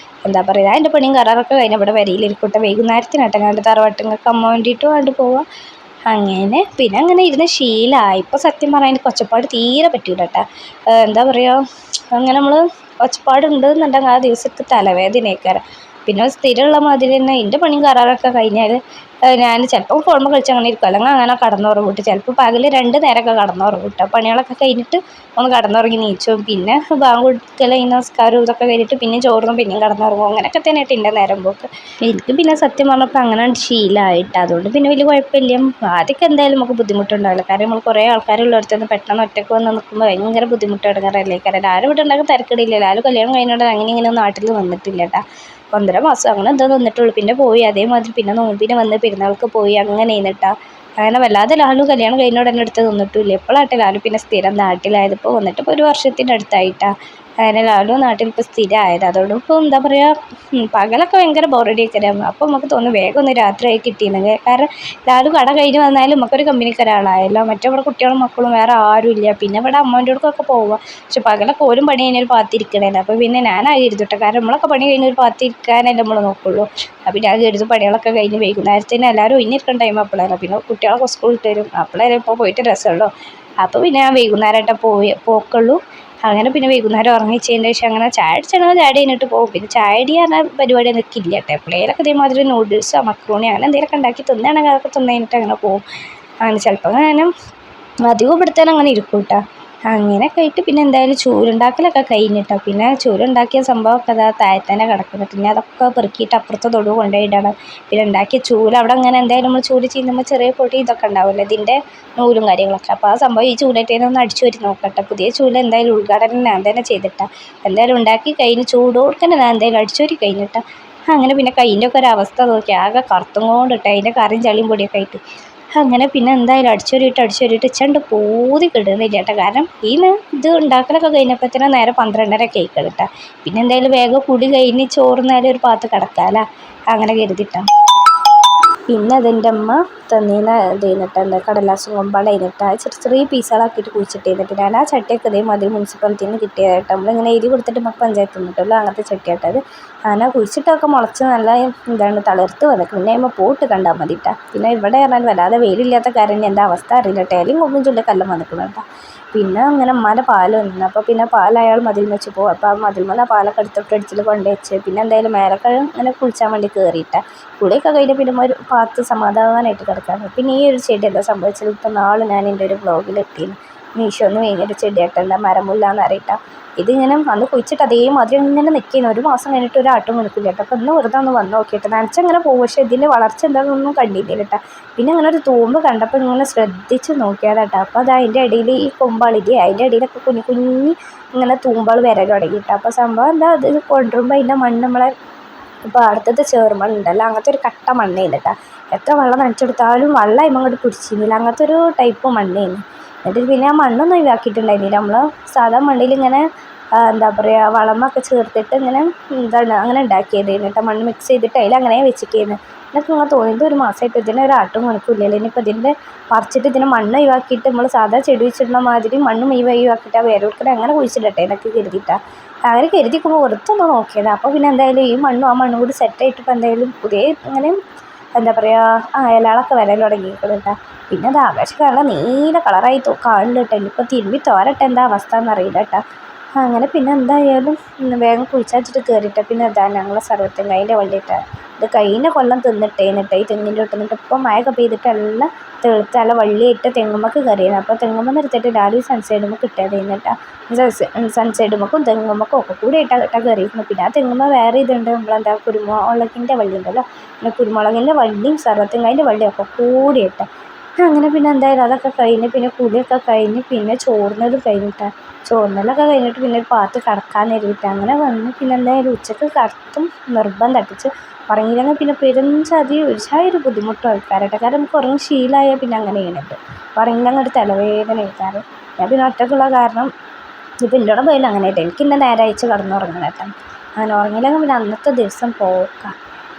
എന്താ പറയുക, അതിൻ്റെ പണിയും കരാറൊക്കെ കഴിഞ്ഞാൽ ഇവിടെ വരിയിലിരിക്കട്ടെ വൈകുന്നേരത്തിനാട്ടെ കണ്ട് തറവാട്ടുങ്ങൾക്ക് അമ്മ വേണ്ടിയിട്ട് കണ്ട് പോവാം. അങ്ങനെ പിന്നെ അങ്ങനെ ഇരുന്ന് ശീലമായി. ഇപ്പോൾ സത്യം പറയാൻ എനിക്ക് ഒച്ചപ്പാട് തീരെ പറ്റൂല കേട്ടോ. എന്താ പറയുക, അങ്ങനെ നമ്മൾ ഒച്ചപ്പാടുണ്ടെന്നുണ്ടെങ്കിൽ ആ ദിവസത്തെ തലവേദനയൊക്കെ. പിന്നെ സ്ഥിരമുള്ള മാതിരി തന്നെ എൻ്റെ പണിയും കരാറൊക്കെ കഴിഞ്ഞാൽ ഞാൻ ചിലപ്പോൾ ഫോണിൽ കളിച്ച് അങ്ങനെ ഇരിക്കും, അല്ലെങ്കിൽ അങ്ങനെ കടന്നുറങ്ങും കിട്ടും. ചിലപ്പോൾ പകൽ 2 നേരമൊക്കെ കടന്നുറങ്ങും കിട്ടും. പണികളൊക്കെ കഴിഞ്ഞിട്ട് ഒന്ന് കടന്നുറങ്ങി നീച്ചും. പിന്നെ ബാങ്ക് കൊടുക്കൽ നമസ്കാരം ഇതൊക്കെ കഴിഞ്ഞിട്ട് പിന്നെ ചോറും പിന്നെയും കടന്നുറങ്ങും. അങ്ങനെയൊക്കെ തന്നെയായിട്ട് എൻ്റെ നേരം പോക്ക്. എനിക്ക് പിന്നെ സത്യം പറഞ്ഞപ്പോൾ അങ്ങനെ ശീലമായിട്ട് അതുകൊണ്ട് പിന്നെ വലിയ കുഴപ്പമില്ല. ആദ്യമൊക്കെ എന്തായാലും നമുക്ക് ബുദ്ധിമുട്ടുണ്ടാവില്ല. കാരണം നമ്മൾ കുറേ ആൾക്കാരുള്ളടത്ത് നിന്ന് പെട്ടെന്ന് ഒറ്റയ്ക്ക് വന്ന് നിൽക്കുമ്പോൾ ഭയങ്കര ബുദ്ധിമുട്ട് ഇടങ്ങാറല്ലേ. കാരണം ആരും ഇവിടെ ഉണ്ടാകും തിരക്കിടില്ല. ആരും കല്യാണം കഴിഞ്ഞോണ്ട് അങ്ങനെ ഇങ്ങനെ നാട്ടിൽ വന്നിട്ടില്ല കേട്ടോ. 1.5 മാസം അങ്ങനെ എന്തോ നിന്നിട്ടുള്ളൂ. പിന്നെ പോയി അതേമാതിരി പിന്നെ നോമ്പിന് വന്ന് പെരുന്നാൾക്ക് പോയി അങ്ങനെ നിന്നിട്ടാ. അങ്ങനെ വല്ലാതെ ലാലു കല്യാണം കഴിഞ്ഞോട് തന്നെ അടുത്ത് നിന്നിട്ടില്ല. എപ്പോഴാട്ടെ ലാലു പിന്നെ സ്ഥിരം നാട്ടിലായത്. ഇപ്പോൾ വന്നിട്ട് ഇപ്പോൾ 1 വർഷത്തിൻ്റെ അടുത്തായിട്ടാണ്. അങ്ങനെ ലാലു നാട്ടിൽ ഇപ്പോൾ സ്ഥിരമായത്. അതോടൊപ്പം എന്താ പറയുക, പകലൊക്കെ ഭയങ്കര ബോറടിയൊക്കെ ആയിരുന്നു. അപ്പോൾ നമുക്ക് തോന്നും വേഗം ഒന്ന് രാത്രിയായി കിട്ടിയിരുന്നെങ്കിൽ. കാരണം ലാലു കട കഴിഞ്ഞ് വന്നാലും നമുക്കൊരു കമ്പനിക്കാരാളായല്ലോ. മറ്റേ ഇവിടെ കുട്ടികളും മക്കളും വേറെ ആരും ഇല്ല. പിന്നെ ഇവിടെ അമ്മേൻ്റെ അടുക്കൊക്കെ പോവുക. പക്ഷെ പകലൊക്കെ ഓരും പണി കഴിഞ്ഞൊരു പാത്തിരിക്കണേന്. അപ്പോൾ പിന്നെ ഞാനായി കരുതിട്ടെ. കാരണം നമ്മളൊക്കെ പണി കഴിഞ്ഞ് ഒരു പാത്തിരിക്കാനല്ലേ നമ്മൾ നോക്കുള്ളൂ. അപ്പോൾ ഞാൻ കരുതും പണികളൊക്കെ കഴിഞ്ഞ് വൈകുന്നേരത്തിന് എല്ലാവരും ഒഴിഞ്ഞിരിക്കുന്ന ടൈം അപ്പോഴാണ്. പിന്നെ കുട്ടികളൊക്കെ സ്കൂളിൽ തരും അപ്പോഴേ ഇപ്പോൾ പോയിട്ട് രസമുള്ളൂ. അപ്പോൾ പിന്നെ ഞാൻ വൈകുന്നേരമായിട്ട് പോക്കുള്ളൂ. അങ്ങനെ പിന്നെ വൈകുന്നേരം ഉറങ്ങിച്ചതിന് ശേഷം അങ്ങനെ ചായ അടിച്ചാണെങ്കിൽ ചായ കഴിഞ്ഞിട്ട് പോകും. പിന്നെ ചായ അടി പറഞ്ഞ പരിപാടി അതൊക്കെ ഇല്ല കേട്ടോ. എപ്പോഴേലൊക്കെ ഇതേമാതിരി നൂഡിൽസോ മക്രോണി അങ്ങനെ എന്തെങ്കിലുമൊക്കെ ഉണ്ടാക്കി തിന്നുകയാണെങ്കിൽ അതൊക്കെ തിന്നു കഴിഞ്ഞിട്ട് അങ്ങനെ പോകും. അങ്ങനെ ചിലപ്പോൾ അങ്ങനെ അധികം ഇവിടുത്തേനും അങ്ങനെ ഇരിക്കും കേട്ടോ. അങ്ങനെയൊക്കെ ആയിട്ട് പിന്നെ എന്തായാലും ചൂലുണ്ടാക്കലൊക്കെ കഴിഞ്ഞിട്ടോ. പിന്നെ ചൂലുണ്ടാക്കിയ സംഭവമൊക്കെ അതാ താഴത്തന്നെ കിടക്കുന്നത്. പിന്നെ അതൊക്കെ പെറുക്കിയിട്ട് അപ്പുറത്തെ തൊടു കൊണ്ടുപോയിട്ടാണ് പിന്നെ ഉണ്ടാക്കിയ ചൂല്. അവിടെ അങ്ങനെ എന്തായാലും നമ്മൾ ചൂല് ചെയ്യുമ്പോൾ ചെറിയ പൊടി ഇതൊക്കെ ഉണ്ടാവില്ല ഇതിൻ്റെ നൂലും കാര്യങ്ങളൊക്കെ. അപ്പോൾ ആ സംഭവം ഈ ചൂലേറ്റേനൊന്ന് അടിച്ചു വരി നോക്കട്ടെ. പുതിയ ചൂല് എന്തായാലും ഉദ്ഘാടനം ഞാൻ തന്നെ ചെയ്തിട്ടാണ്. എന്തായാലും ഉണ്ടാക്കി കഴിഞ്ഞ് ചൂടോടെ ഞാൻ എന്തായാലും അടിച്ചു വരി കഴിഞ്ഞിട്ടാണ്. അങ്ങനെ പിന്നെ കയ്യിൻ്റെ ഒക്കെ ഒരു അവസ്ഥ നോക്കി ആകെ കറുത്തും കൊണ്ടിട്ട് അതിൻ്റെ കറിയും ചളിയും പൊടിയൊക്കെ ആയിട്ട്. അങ്ങനെ പിന്നെ എന്തായാലും അടിച്ചൊരിയിട്ട് ഇച്ചണ്ട് പൂതി കിടുന്നില്ല കേട്ടോ. കാരണം ഇത് ഉണ്ടാക്കലൊക്കെ കഴിഞ്ഞപ്പോഴത്തേനും നേരെ 12:30 കേക്ക് കേട്ടോ. പിന്നെ എന്തായാലും വേഗം കുടി കഴിഞ്ഞ് ചോറുന്നാലും ഒരു ഭാഗത്ത് കിടക്കാമല്ലോ അങ്ങനെ കരുതിയിട്ടാണ്. പിന്നെ അതിൻ്റെ അമ്മ തന്നീന ഇത് കഴിഞ്ഞിട്ട് എന്താ കടലാസും കൊമ്പാട് കഴിഞ്ഞിട്ട് ചെറിയ പീസുകളാക്കിയിട്ട് കുഴിച്ചിട്ട് കഴിഞ്ഞിട്ട് ഞാൻ ആ ചട്ടിയൊക്കെ ഇതേമാതിരി മുനിസിപ്പാലിറ്റിയിൽ നിന്ന് കിട്ടിയതായിട്ട് നമ്മളിങ്ങനെ എഴുതി കൊടുത്തിട്ട് നമുക്ക് പഞ്ചായത്ത് നിന്നിട്ടുള്ളൂ. അങ്ങനത്തെ ചട്ടിയാട്ടത് അങ്ങനെ കുഴിച്ചിട്ടൊക്കെ മുളച്ച് നല്ല തളിർത്ത് വന്നിട്ട് പിന്നെ നമ്മൾ പോട്ട് കണ്ടാൽ മതി കേട്ടോ. പിന്നെ ഇവിടെ പറഞ്ഞാൽ വല്ലാതെ വെയിലില്ലാത്ത കാരണം എന്താ അവസ്ഥ അറിയില്ല. ടേലും കൊമ്പും ചുള്ളിക്കെല്ലാം വന്നിട്ടുണ്ട് കേട്ടോ. പിന്നെ അങ്ങനെ ഉമ്മാൻ്റെ പാൽ വന്നു. അപ്പോൾ പിന്നെ പാൽ അയാൾ മതിൽ വെച്ച് പോകും. അപ്പോൾ ആ മതിൽമേൽ ആ പാലൊക്കെ എടുത്ത് ഫ്രിഡ്ജിൽ കൊണ്ടുവച്ച് പിന്നെ എന്തായാലും മേലക്കഴും അങ്ങനെ കുളിച്ചാൻ വേണ്ടി കയറിയിട്ടാണ്. കുളിയൊക്കെ കഴിഞ്ഞ് പിന്നെ ഒരു പാത്ത് സമാധാനമായിട്ട് കിടക്കാറ്. പിന്നെ ഈ ഒരു ചെടി എന്താ സംഭവിച്ചത്, ഇപ്പോൾ നാളെ ഞാൻ എൻ്റെ ഒരു വ്ളോഗിൽ എത്തിയിരുന്നു. മീഷോന്ന് കഴിഞ്ഞൊരു ചെടിയായിട്ട് എന്താ മരമുല്ലാന്ന് അറിയിട്ടാണ്. ഇതിങ്ങനെ വന്ന് കുഴിച്ചിട്ട് അതേമാതിരി ഇങ്ങനെ നിൽക്കുന്നു. 1 മാസം കഴിഞ്ഞിട്ട് ഒരു ആട്ടും നിൽക്കില്ല കേട്ടോ. അപ്പോൾ ഇന്ന് വെറുതെ ഒന്ന് വന്ന് നോക്കിയിട്ട് നനച്ചങ്ങനെ പോകും. പക്ഷേ ഇതിൻ്റെ വളർച്ച എന്താണെന്നൊന്നും കണ്ടില്ല കേട്ടോ. പിന്നെ അങ്ങനെ ഒരു തൂമ്പ് കണ്ടപ്പോൾ ഇങ്ങനെ ശ്രദ്ധിച്ച് നോക്കിയതാട്ടോ. അപ്പോൾ അത് അതിൻ്റെ ഇടയിൽ ഈ കൊമ്പാളില്ലേ അതിൻ്റെ ഇടയിലൊക്കെ കുഞ്ഞി ഇങ്ങനെ തൂമ്പൾ വരൽ തുടങ്ങിയിട്ട്. അപ്പോൾ സംഭവം എന്താ അത് കൊണ്ടുവരുമ്പോൾ അതിൻ്റെ മണ്ണ് നമ്മളെ ഇപ്പോൾ അടുത്തത് ചേർമണ്ണുണ്ടല്ലോ അങ്ങനത്തെ ഒരു കട്ട മണ്ണ് ചെയ്തിട്ടാ. എത്ര വെള്ളം നനച്ചെടുത്താലും വെള്ളം അങ്ങോട്ട് പിടിച്ചിരുന്നില്ല. അങ്ങനത്തെ ഒരു ടൈപ്പ് മണ്ണ് ചെയ്യുന്നു. എന്നിട്ട് പിന്നെ ആ മണ്ണൊന്നും ഒഴിവാക്കിയിട്ടുണ്ടായിരുന്നില്ല. നമ്മൾ സാധാ മണ്ണിൽ ഇങ്ങനെ എന്താ പറയുക വളമൊക്കെ ചേർത്തിട്ട് ഇങ്ങനെ എന്താണ് അങ്ങനെ ഉണ്ടാക്കിയതായിരുന്നു കേട്ടോ. മണ്ണ് മിക്സ് ചെയ്തിട്ട് അതിൽ അങ്ങനെ വെച്ചിരിക്കുന്നു. എനിക്ക് ഇങ്ങനെ തോന്നിയത് ഒരു മാസമായിട്ട് ഇതിന് ഒരു ആട്ടും കണക്കില്ലല്ലോ. ഇനിയിപ്പോൾ ഇതിൻ്റെ പറിച്ചിട്ട് ഇതിന് മണ്ണ് ഒഴിവാക്കിയിട്ട് നമ്മൾ സാധാ ചെടി വെച്ചിടുന്ന മാതിരി മണ്ണ് ഒഴിവാക്കിയിട്ട് ആ വേരോടുക്കടെ അങ്ങനെ കുഴിച്ചിടട്ടെ എന്നൊക്കെ കരുതിയിട്ടാണ്. അങ്ങനെ കരുതിക്കുമ്പോൾ വെറുതൊന്ന് നോക്കിയത്. അപ്പോൾ പിന്നെ എന്തായാലും ഈ മണ്ണും ആ മണ്ണും കൂടി സെറ്റായിട്ട് ഇപ്പോൾ എന്തായാലും പുതിയ ഇങ്ങനെ എന്താ പറയുക ഇലകളൊക്കെ വരാൻ തുടങ്ങിയിരിക്കണം കേട്ടോ. പിന്നെ അത് ആകാശം കാണാൻ നീല കളറായി കാണുന്നുണ്ട് കേട്ടോ. ഇനിയിപ്പോൾ തിരുമ്പി തോരട്ടെ എന്താ അവസ്ഥ എന്നറിയില്ല കേട്ടോ. അങ്ങനെ പിന്നെ എന്തായാലും വേഗം കുഴിച്ചാച്ചിട്ട് കയറിയിട്ട് പിന്നെ അതാ ഞങ്ങളെ സർവ്വത്തെങ്ങായിൻ്റെ വള്ളിയിട്ടാണ്. ഇത് കഴിഞ്ഞ കൊല്ലം തിന്നിട്ടേന്നിട്ട് ഈ തെങ്ങിൻ്റെ ഇട്ടുന്നിട്ട് ഇപ്പം മഴയൊക്കെ പെയ്തിട്ടെല്ലാം തെളുത്ത് നല്ല വള്ളിയിട്ട് തെങ്ങുമ്മക്ക് കയറിയിരുന്നു. അപ്പോൾ തെങ്ങുമ്മ എടുത്തിട്ട് രാവിലെ സൺസൈഡുമ്മ കിട്ടിയത് കഴിഞ്ഞിട്ടാ സൺസൈഡുമ്മക്കും തെങ്ങുമ്മക്കും ഒക്കെ കൂടി ഇട്ടാ കയറിയിരുന്നു. പിന്നെ ആ തെങ്ങുമ്മ വേറെ ഇതുണ്ട് നമ്മളെന്താ കുരുമുളകിൻ്റെ വള്ളി ഉണ്ടല്ലോ, പിന്നെ കുരുമുളകിൻ്റെ വള്ളിയും സർവ്വത്തെങ്ങായിൻ്റെ വള്ളിയും ഒക്കെ കൂടി ഇട്ടാ. അങ്ങനെ പിന്നെ എന്തായാലും അതൊക്കെ കഴിഞ്ഞ് പിന്നെ കുളിയൊക്കെ കഴിഞ്ഞ് പിന്നെ ചോറിനത് കഴിഞ്ഞിട്ടാണ്. ചോറിനലൊക്കെ കഴിഞ്ഞിട്ട് പിന്നെ ഒരു പാത്ത് കിടക്കാൻ എഴുതിയിട്ട് അങ്ങനെ വന്ന് പിന്നെ എന്തായാലും ഉച്ചക്ക് കറക്റ്റും നിർബന്ധം തട്ടിച്ച് ഉറങ്ങിയില്ലെങ്കിൽ പിന്നെ പെരുഞ്ചതി ഒരു ബുദ്ധിമുട്ടും ആൾക്കാരട്ടെ. കാരണം നമുക്ക് ഉറങ്ങി ശീലമായാൽ പിന്നെ അങ്ങനെ ചെയ്യുന്നുണ്ട്. ഉറങ്ങിയില്ലെങ്കിൽ ഒരു തലവേദന ആൾക്കാർ. ഞാൻ പിന്നെ ഒറ്റക്കുള്ള കാരണം ഇപ്പോൾ എൻ്റെ പോയില്ല അങ്ങനെ ആയിട്ട് എനിക്ക് ഇന്നെ നേരെ അയച്ച് കിടന്നുറങ്ങണം കേട്ടോ. അങ്ങനെ ഉറങ്ങിയില്ലെങ്കിൽ പിന്നെ അന്നത്തെ ദിവസം പോക്കാം.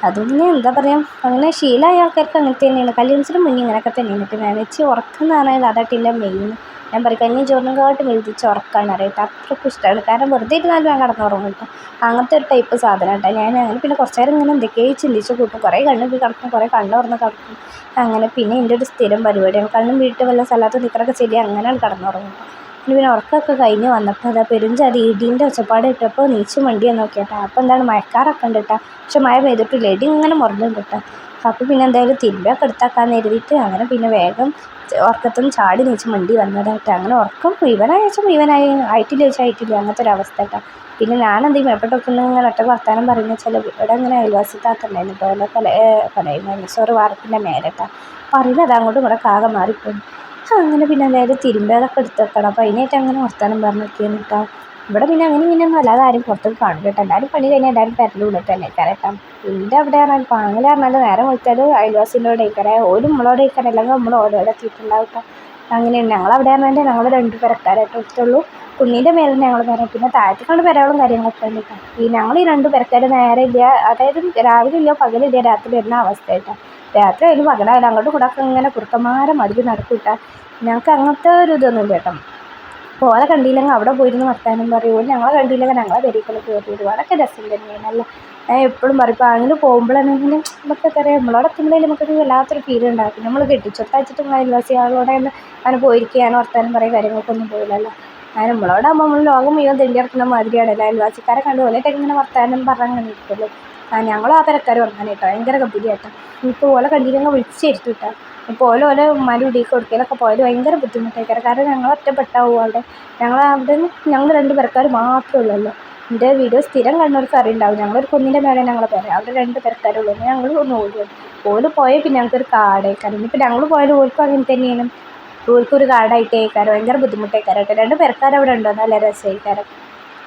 അതിന് എന്താ പറയുക, അങ്ങനെ ശീലമായ ആൾക്കാർക്ക് അങ്ങനെ തന്നെയാണ്. കല്യാണത്തിന് മുന്നേ ഇങ്ങനെയൊക്കെ തന്നെയാണ്. പിന്നെ നനച്ച് ഉറക്കം എന്ന് പറഞ്ഞാൽ അതായിട്ടില്ല മെയിൻ. ഞാൻ പറയും കഞ്ഞി ചോറിനെക്കാട്ടും വലുതിച്ച് ഉറക്കമാണ് അറിയട്ടെ. അത്രയ്ക്കും ഇഷ്ടമാണ്. കാരണം വെറുതെ ഇരുന്നാലും ഞാൻ കിടന്നുറങ്ങും കേട്ടോ. അങ്ങനത്തെ ഒരു ടൈപ്പ് സാധനം കേട്ടോ. ഞാൻ അങ്ങനെ പിന്നെ കുറച്ച് നേരം ഇങ്ങനെ എന്തൊക്കെയോ ചിന്തിച്ച് കൂട്ടും. കുറേ കണ്ണ് കിടക്കും, കുറേ കണ്ണ് തുറന്ന് കിടക്കും. അങ്ങനെ പിന്നെ എൻ്റെ ഒരു സ്ഥിരം പരിപാടിയാണ്. കണ്ണും വീട്ട് വല്ല സ്ഥലത്ത് നിൽക്കറൊക്കെ ശരി അങ്ങനെയാണ് കിടന്നുറങ്ങും. പിന്നെ ഉറക്കമൊക്കെ കഴിഞ്ഞ് വന്നപ്പോൾ അതാ പെരുഞ്ചാതി ഇടീൻ്റെ ഒച്ചപ്പാട് ഇട്ടപ്പോൾ നീച്ച് വണ്ടിയെ നോക്കിയിട്ടാ. അപ്പോൾ എന്താണ് മഴക്കാറൊക്കെ ഉണ്ട് കേട്ടോ. പക്ഷെ മഴ പെയ്തിട്ടില്ല, ഇടി ഇങ്ങനെ മുറിഞ്ഞുണ്ട് കേട്ടോ. അപ്പോൾ പിന്നെ എന്തായാലും തിരുമ്പൊക്കെ എടുത്താക്കാന്ന് എഴുതിയിട്ട് അങ്ങനെ പിന്നെ വേഗം ഉറക്കത്തുനിന്ന് ചാടി നീച്ച് വണ്ടി വന്നതായിട്ട്. അങ്ങനെ ഉറക്കം മുഴുവനായി ആയിട്ടില്ല ചോദിച്ചാൽ ആയിട്ടില്ല, അങ്ങനത്തെ ഒരു അവസ്ഥ കേട്ടോ. പിന്നെ ഞാനെന്തെങ്കിലും എപ്പോഴൊക്കെ ഇങ്ങനെ ഒറ്റ വർത്താനം പറയുന്ന വെച്ചാൽ ഇവിടെ അങ്ങനെ അയൽവാസിത്താത്തുണ്ടായിരുന്നു കേട്ടോ. കലയില്ല വാർപ്പിൻ്റെ മേലട്ടാ പറയുന്നത് അത് അങ്ങോട്ടും ഇവിടെ കാകെ മാറിപ്പോയി. അങ്ങനെ പിന്നെ എന്തായാലും തിരുമ്പതൊക്കെ എടുത്ത് വെക്കണം. അപ്പോൾ അതിനായിട്ട് അങ്ങനെ വർത്താനം പറഞ്ഞൊക്കെയാണ് കേട്ടോ. ഇവിടെ പിന്നെ അങ്ങനെ ഇങ്ങനെയൊന്നും അല്ലാതെ ആരും പുറത്തേക്ക് കാണില്ല കേട്ടോ. എല്ലാവരും പണി കഴിഞ്ഞാൽ എല്ലാവരും പെരൻ്റെ ഉള്ളിൽ തന്നെ കേട്ടോ. എൻ്റെ അവിടെ പറഞ്ഞാൽ പാങ്ങിൽ പറഞ്ഞാൽ നേരെ വിളിച്ചാൽ അയൽവാസിൻ്റെ അവിടെ ഇരിക്കറേ ഓരും നമ്മളോട് ഇരിക്കറേ അല്ലെങ്കിൽ നമ്മൾ ഓരോടെ എത്തിയിട്ടുണ്ടാവും കേട്ടോ. അങ്ങനെയാണ് ഞങ്ങളവിടെ പറഞ്ഞാൽ ഞങ്ങൾ 2 പെരക്കാരായിട്ട് എടുത്തുള്ളൂ. കുഞ്ഞിൻ്റെ മേലെ ഞങ്ങൾ പറയാം. പിന്നെ താഴത്തേക്കാണ്ട് പെരകളും കാര്യങ്ങളൊക്കെ ഉണ്ട് കേട്ടോ. ഞങ്ങൾ ഈ 2 പെരക്കാർ നേരെ ഇല്ല, അതായത് രാവിലെ ഇല്ല പകലില്ല രാത്രി വരുന്ന അവസ്ഥയായിട്ടാണ്. രാത്രി ആയാലും പകലായാലും അങ്ങോട്ടും കൂടെ ഒക്കെ ഇങ്ങനെ കുറുക്കന്മാരെ മടിക്ക് നടക്കൂട്ടാ. ഞങ്ങൾക്ക് അങ്ങനത്തെ ഒരു ഇതൊന്നും ഇല്ല കേട്ടോ. അപ്പോൾ ഓലെ കണ്ടില്ലെങ്കിൽ അവിടെ പോയിരുന്ന് വർത്താനം പറയുമോ, ഞങ്ങളെ കണ്ടില്ലെങ്കിൽ ഞങ്ങളെ പെരീക്കുള്ള കയറി വരും. അതൊക്കെ രസം തന്നെയാണല്ലോ. ഞാൻ എപ്പോഴും പറയും ഇപ്പോൾ അങ്ങനെ പോകുമ്പോഴാണെങ്കിൽ നമുക്കൊക്കെ അറിയാം നമ്മളോട് എത്തുമ്പോഴേലും നമുക്കൊരു വല്ലാത്തൊരു ഫീൽ ഉണ്ടാക്കും. നമ്മൾ കെട്ടിച്ചൊട്ടയച്ചിട്ടും അയൽവാസികളോടെ അങ്ങനെ പോയിരിക്കുകയാണ് വർത്താനം പറയും കാര്യങ്ങൾക്കൊന്നും പോയില്ലല്ലോ. അങ്ങനെ നമ്മളോടാകുമ്പോൾ നമ്മൾ ലോകം മുഴുവൻ തെണ്ടി നടക്കുന്ന മാതിരിയാണല്ലോ. അയൽവാസിക്കാരെ കണ്ടു പോലെയായിട്ട് ഇങ്ങനെ വർത്താനം പറഞ്ഞങ്ങനെ ഇരിക്കുമല്ലോ. ഞങ്ങളും ആ പെരക്കാർ പറഞ്ഞാൽ കേട്ടോ ഭയങ്കര ഗംഭീരമായിട്ടോ. ഇപ്പോൾ ഓലെ കണ്ടില്ലെങ്കിൽ വിളിച്ചിരുത്തു കേട്ടോ. ഇപ്പോൾ ഓലെ ഉമ്മാൻ്റെ ഉടിക്ക് കൊടുക്കലൊക്കെ പോയാൽ ഭയങ്കര ബുദ്ധിമുട്ടായിരിക്കും. കാരണം ഞങ്ങൾ ഒറ്റപ്പെട്ടാവും അവിടെ. ഞങ്ങൾ 2 പെരക്കാർ മാത്രമേ ഉള്ളല്ലോ. എൻ്റെ വീഡിയോ സ്ഥിരം കണ്ടവർക്ക് അറിയുണ്ടാവും. ഞങ്ങളൊരു കുന്നിൻ്റെ മേലെ ഞങ്ങളെ പേര് അവിടെ 2 പെരക്കാരുള്ളൂ. ഞങ്ങൾ ഒന്ന് ഓല് പോയാൽ പിന്നെ ഞങ്ങൾക്കൊരു കാടേക്കാരം. ഇനിയിപ്പോൾ ഞങ്ങൾ പോയാലും ഓൽക്കും അങ്ങനെ തന്നെയാണ്. ഓൽക്കൊരു കാടായിട്ടേക്കാരം ഭയങ്കര ബുദ്ധിമുട്ടേക്കാരം കേട്ടോ. 2 പെരക്കാർ അവിടെ ഉണ്ടോ നല്ല രസമായിക്കാരം.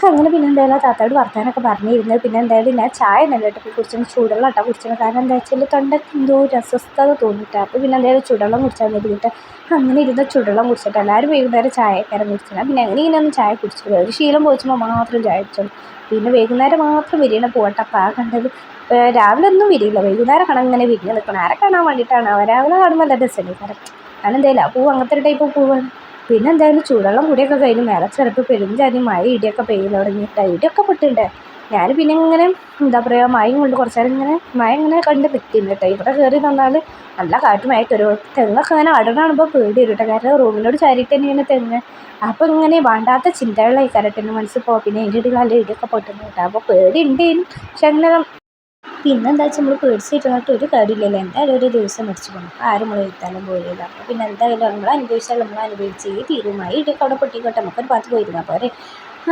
അങ്ങനെ പിന്നെ എന്തായാലും താത്തായോട് വർത്താനൊക്കെ പറഞ്ഞിരുന്നത്. പിന്നെ എന്തായാലും ഞാൻ ചായ നല്ല കേട്ടോ കുടിച്ചത് ചൂടുള്ള കേട്ടോ കുടിച്ചത്. കാരണം എന്താ വെച്ചാൽ തൊണ്ടയ്ക്ക് എന്തോ ഒരു അസ്വസ്ഥത തോന്നിയിട്ട്. അപ്പോൾ പിന്നെ എന്തായാലും ചൂടുവെള്ളം കുടിച്ചാൽ മതിയിട്ട് അങ്ങനെ ഇരുന്ന് ചൂടുവെള്ളം കുടിച്ചിട്ട് എല്ലാവരും വൈകുന്നേരം ചായക്കാരം കുടിച്ചത്. പിന്നെ അങ്ങനെ ഇങ്ങനെയൊന്നും ചായ കുടിച്ചില്ല. ഒരു ശീലം പോയിച്ചുമ്പോൾ മാത്രം ചായ കുടിച്ചോളൂ. പിന്നെ വൈകുന്നേരം മാത്രം വിരിയണ പോകട്ടെ. അപ്പോൾ ആ കണ്ടത് രാവിലെ ഒന്നും വിരിയില്ല, വൈകുന്നേരം കാണാൻ ഇങ്ങനെ വിരിഞ്ഞ് നിൽക്കണം. ആരെ കാണാൻ വേണ്ടിയിട്ടാണ് രാവിലെ കാണുമ്പോൾ നല്ല രസമല്ലേ കാരണം. അതെന്തായാലും ആ പൂവ് അങ്ങനത്തെ ഒരു ടൈപ്പ് പൂവാണ്. പിന്നെ എന്തായാലും ചൂടുവെള്ളം കൂടിയൊക്കെ കഴിഞ്ഞ് മേലെ ചിലപ്പോൾ പെരുഞ്ചാതി മഴ ഇടിയൊക്കെ പെയ്യുന്ന തുടങ്ങിയിട്ട് ഇടിയൊക്കെ പൊട്ടുണ്ട്. ഞാൻ പിന്നെ ഇങ്ങനെ എന്താ പറയുക മഴയും കൊണ്ട് കുറച്ച് നേരം ഇങ്ങനെ മഴ ഇങ്ങനെ കണ്ട് നിൽക്കുന്നു കേട്ടോ. ഇവിടെ കയറി തന്നാൽ നല്ല കാറ്റുമായിട്ട് ഒരു തെങ്ങൊക്കെ അങ്ങനെ അടണാണുമ്പോൾ പേടി വരും കേട്ടോ. കാരണം റൂമിനോട് ചാരിയിട്ട് തന്നെയാണ് തെങ്ങ്. അപ്പോൾ ഇങ്ങനെ വേണ്ടാത്ത ചിന്തകളായി കരട്ടെന്ന് മനസ്സിൽ പോകും. പിന്നെ അതിൻ്റെ ഇടയിൽ നല്ല ഇടിയൊക്കെ പൊട്ടുന്നു കേട്ടോ. അപ്പോൾ പേടി ഉണ്ടേനും പക്ഷെ അങ്ങനെ പിന്നെന്താ വെച്ചാൽ നമ്മൾ പേടിച്ചിരുന്നിട്ട് ഒരു കാര്യമില്ലല്ലോ. എന്തായാലും ഒരു ദിവസം മരിച്ചു പോകും. അപ്പോൾ ആരും നമ്മൾ എഴുത്താനും പോയില്ല. അപ്പോൾ പിന്നെ എന്തായാലും നമ്മൾ അനുഭവിച്ചാൽ നമ്മൾ അനുഭവിച്ചേ തീരുമായി ഇടിയൊക്കെ അവിടെ പൊട്ടിക്കോട്ടെ, നമുക്കൊരു ഭാഗത്ത് പോയിരുന്നാൽ പോരെ.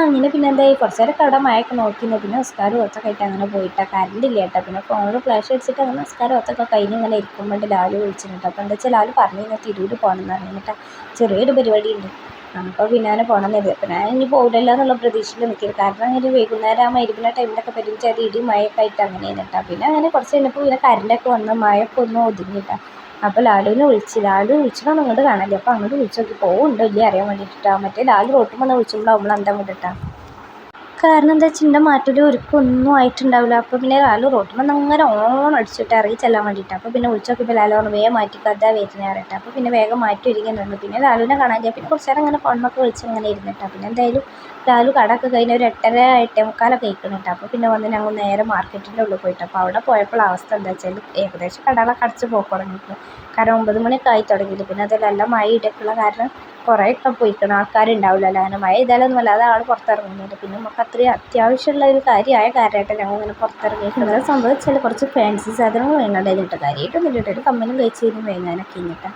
അങ്ങനെ പിന്നെ എന്തായി കുറച്ച് നേരമൊക്കെ അവിടെ മഴയൊക്കെ നോക്കിയിരുന്നു. പിന്നെ നിസ്കാരം ഒത്തൊക്കെ ആയിട്ട് അങ്ങനെ പോയിട്ടാ കറണ്ട് ഇല്ല കേട്ടോ. പിന്നെ ഫോണിൽ ഫ്ലാഷ് അടിച്ചിട്ട് അങ്ങനെ നിസ്കാരം ഒത്തൊക്കെ കഴിഞ്ഞ് ഇങ്ങനെ ഇരിക്കുമ്പോൾ ലാല് വിളിച്ചിട്ടുണ്ട്. അപ്പോൾ എന്താ വെച്ചാൽ ലാല് പറഞ്ഞു തിരൂർ പോകണമെന്ന് പറഞ്ഞിട്ട് ചെറിയൊരു പരിപാടി ഉണ്ട്. അപ്പോൾ പിന്നെ അങ്ങനെ പോകണം എന്ന്. അപ്പോൾ ഞാൻ ഇനി പോകില്ലല്ലോ എന്നുള്ള പ്രതീക്ഷയിൽ നിൽക്കില്ല. കാരണം അങ്ങനെ വൈകുന്നേരം ആ മരുവിൻ്റെ ടൈമിലൊക്കെ പെരുഞ്ചാതി ഇടി മഴയൊക്കെ ആയിട്ട് അങ്ങനെ കേട്ടോ. പിന്നെ അങ്ങനെ കുറച്ച് കഴിഞ്ഞപ്പോൾ പിന്നെ കറണ്ടൊക്കെ വന്ന് മഴയൊക്കെ ഒന്ന് ഒതുങ്ങിയിട്ടാണ്. അപ്പോൾ ലാലുവിനെ ലാലു വിളിച്ചിട്ടോ അങ്ങോട്ട് കാണല്ലേ. അപ്പോൾ അങ്ങോട്ട് വിളിച്ച് നോക്കി പോകുന്നുണ്ടോ ഇല്ലേ അറിയാൻ വേണ്ടിയിട്ടാണ്. മറ്റേ ലാലു റോട്ടുമ്പോൾ വിളിച്ചുമ്പോൾ നമ്മൾ അന്തം വിട്ടിട്ടാണ്. കാരണം എന്താ വെച്ചാൽ എൻ്റെ മാറ്റൊരു ഒരുക്കൊന്നും ആയിട്ടുണ്ടാവില്ല. അപ്പോൾ പിന്നെ ലാലു റോട്ടിൽ അങ്ങനെ ഓണം അടിച്ചിട്ട് ഇറങ്ങി ചെല്ലാൻ വേണ്ടിയിട്ട്. അപ്പോൾ പിന്നെ വിളിച്ചു നോക്കിയപ്പോൾ ലാലു പറഞ്ഞു വേഗം മാറ്റിക്കഥ വരുന്ന അറിയട്ടെ. അപ്പോൾ പിന്നെ വേഗം മാറ്റി ഒരുങ്ങുന്നുണ്ട്. പിന്നെ ലാലുവിനെ കാണാൻ ചെയ്യാം. പിന്നെ കുറച്ച് നേരം അങ്ങനെ ഫോണിലൊക്കെ വിളിച്ച് ഇങ്ങനെ ഇരുന്നിട്ടാണ്. പിന്നെ എന്തായാലും ലാലു കടയൊക്കെ കഴിഞ്ഞ് ഒരു 8:30 8:45 കഴിക്കുന്നുണ്ട്. അപ്പോൾ പിന്നെ വന്ന് ഞങ്ങൾ നേരെ മാർക്കറ്റിൻ്റെ ഉള്ളിൽ പോയിട്ട് അപ്പോൾ അവിടെ പോയപ്പോൾ അവസ്ഥ എന്താ വെച്ചാൽ ഏകദേശം കടകളൊക്കെ അടച്ച് പോക്ക് തുടങ്ങിയിട്ട്. കാരണം 9 മണിയൊക്കെ ആയി തുടങ്ങിയിട്ട്. പിന്നെ അതെല്ലാം മഴ ഇടയ്ക്കുള്ള കാരണം കുറേയൊക്കെ പോയിക്കണം, ആൾക്കാരുണ്ടാവില്ലല്ലോ. അങ്ങനെ മഴ ഇതാലൊന്നും അല്ലാതെ ആൾ പുറത്തിറങ്ങുന്നുണ്ട്. പിന്നെ നമുക്ക് അത്രയും അത്യാവശ്യമുള്ള ഒരു കാര്യമായ കാര്യമായിട്ട് ഞങ്ങൾ ഇങ്ങനെ പുറത്തിറങ്ങിയിട്ടുണ്ട്. അത് സംഭവിച്ചാൽ കുറച്ച് ഫാൻസി സാധനങ്ങൾ വേങ്ങാണ്ടായിട്ട് കാര്യമായിട്ടൊന്നും ഇല്ല, ഒരു കമ്മലും കഴിച്ച് കഴിഞ്ഞ് വേങ്ങാനൊക്കെ കഴിഞ്ഞിട്ട്